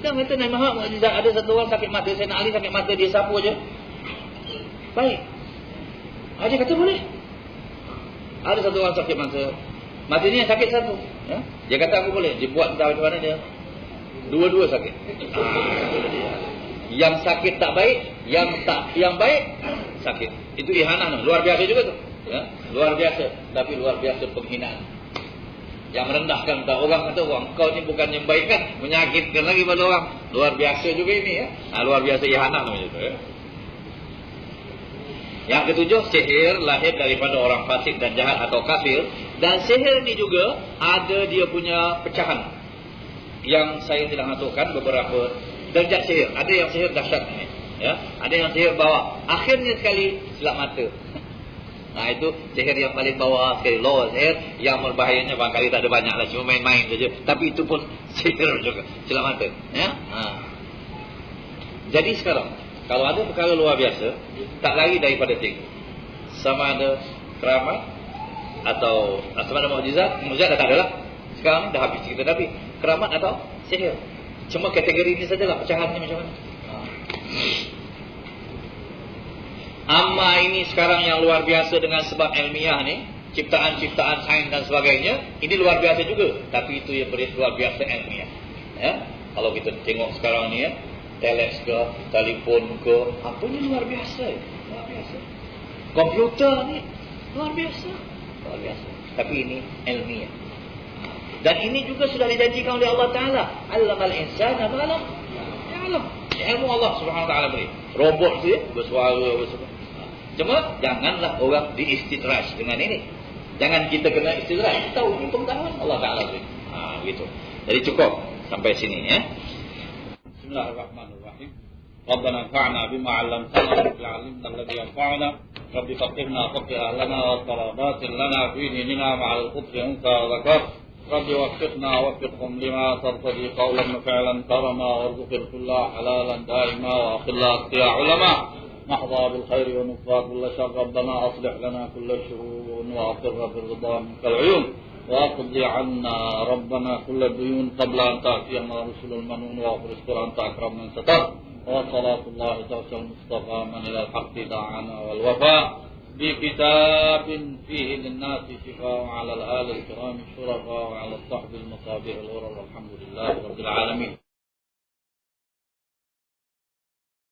Dia kata Nabi Muhammad mukjizat. Ada satu orang sakit mata. Sayyidina Ali sakit mata. Dia sapu je. Baik. Dia kata boleh. Ada satu orang sakit mata. Mata ni yang sakit satu. Ya? Dia kata aku boleh. Dia buat entah macam mana dia. Dua-dua sakit. Yang sakit tak baik. Yang baik sakit. Itu ihanah. Luar biasa juga tu. Ya? Luar biasa. Tapi luar biasa penghinaan. Yang merendahkan orang kata orang kau ni bukan yang baik kan, menyakitkan lagi pada orang. Luar biasa juga ini ya. Luar biasa ihanah namanya itu ya. Yang ketujuh, sihir lahir daripada orang fasik dan jahat atau kafir. Dan sihir ini juga ada dia punya pecahan. Yang saya telah aturkan beberapa derajat sihir. Ada yang sihir dahsyat ini, ya. Ada yang sihir bawah. Akhirnya sekali silap mata. Itu sihir yang paling bawah sekali. Low sihir yang berbahayanya barangkali tak ada banyak lah. Cuma main-main saja. Tapi itu pun sihir juga. Silap mata, ya. Jadi sekarang kalau ada perkara luar biasa, tak lari daripada tiga. Sama ada keramat atau sama ada mukjizat. Mukjizat dah tak ada lah. Sekarang dah habis cerita Nabi. Keramat atau sihir. Cuma kategori ini sajalah pecahannya macam mana. Amma ini sekarang yang luar biasa dengan sebab ilmiah ni, ciptaan-ciptaan sains dan sebagainya, ini luar biasa juga. Tapi itu yang luar biasa ilmiah. Ya? Kalau kita tengok sekarang ni ya, telex ke, telefon ke, apa ni luar biasa. Luar biasa. Komputer ni luar biasa. Luar biasa. Tapi ini ilmiah. Dan ini juga sudah dijanjikan oleh Allah Ta'ala. Allamal insana ma lam ya'lam. Ilmu Allah Subhanahu Wa Ta'ala beri. Robot tu ya, bersuara. Cuma janganlah orang diistidraj dengan ini. Jangan kita kena istidraj. Tahu ini pengetahuan Allah Ta'ala beri. Gitu. Jadi cukup sampai sini ya. Bismillahirrahmanirrahim. Rabbana anfa'na bima 'allamtana wa 'allimna alladhi yanfa'una. Rabbi faqihna faqih lana wa tarabatin lana fi dinina ma'al qudri unsa wa zakar. Rabbi waffiqna waffiqhum lima tartadi qawlan wa fi'lan karama warzuqil kulla halalan daima wa akhillat ya ulama. نحظى بالخير ونفى كل شر ربنا أصلح لنا كل شؤون وأقر بالرضا منك العيون وأقضي عنا ربنا كل الديون قبل أن تأتينا رسل المنون واغفر استر أنت أكرم من ستر وصلاة الله تعالى المصطفى من إلى الحق دعانا والوفاء بكتاب فيه للناس شفاء على الآل الكرام الشرفاء وعلى الصحب المصابيح الغرر والحمد لله رب العالمين.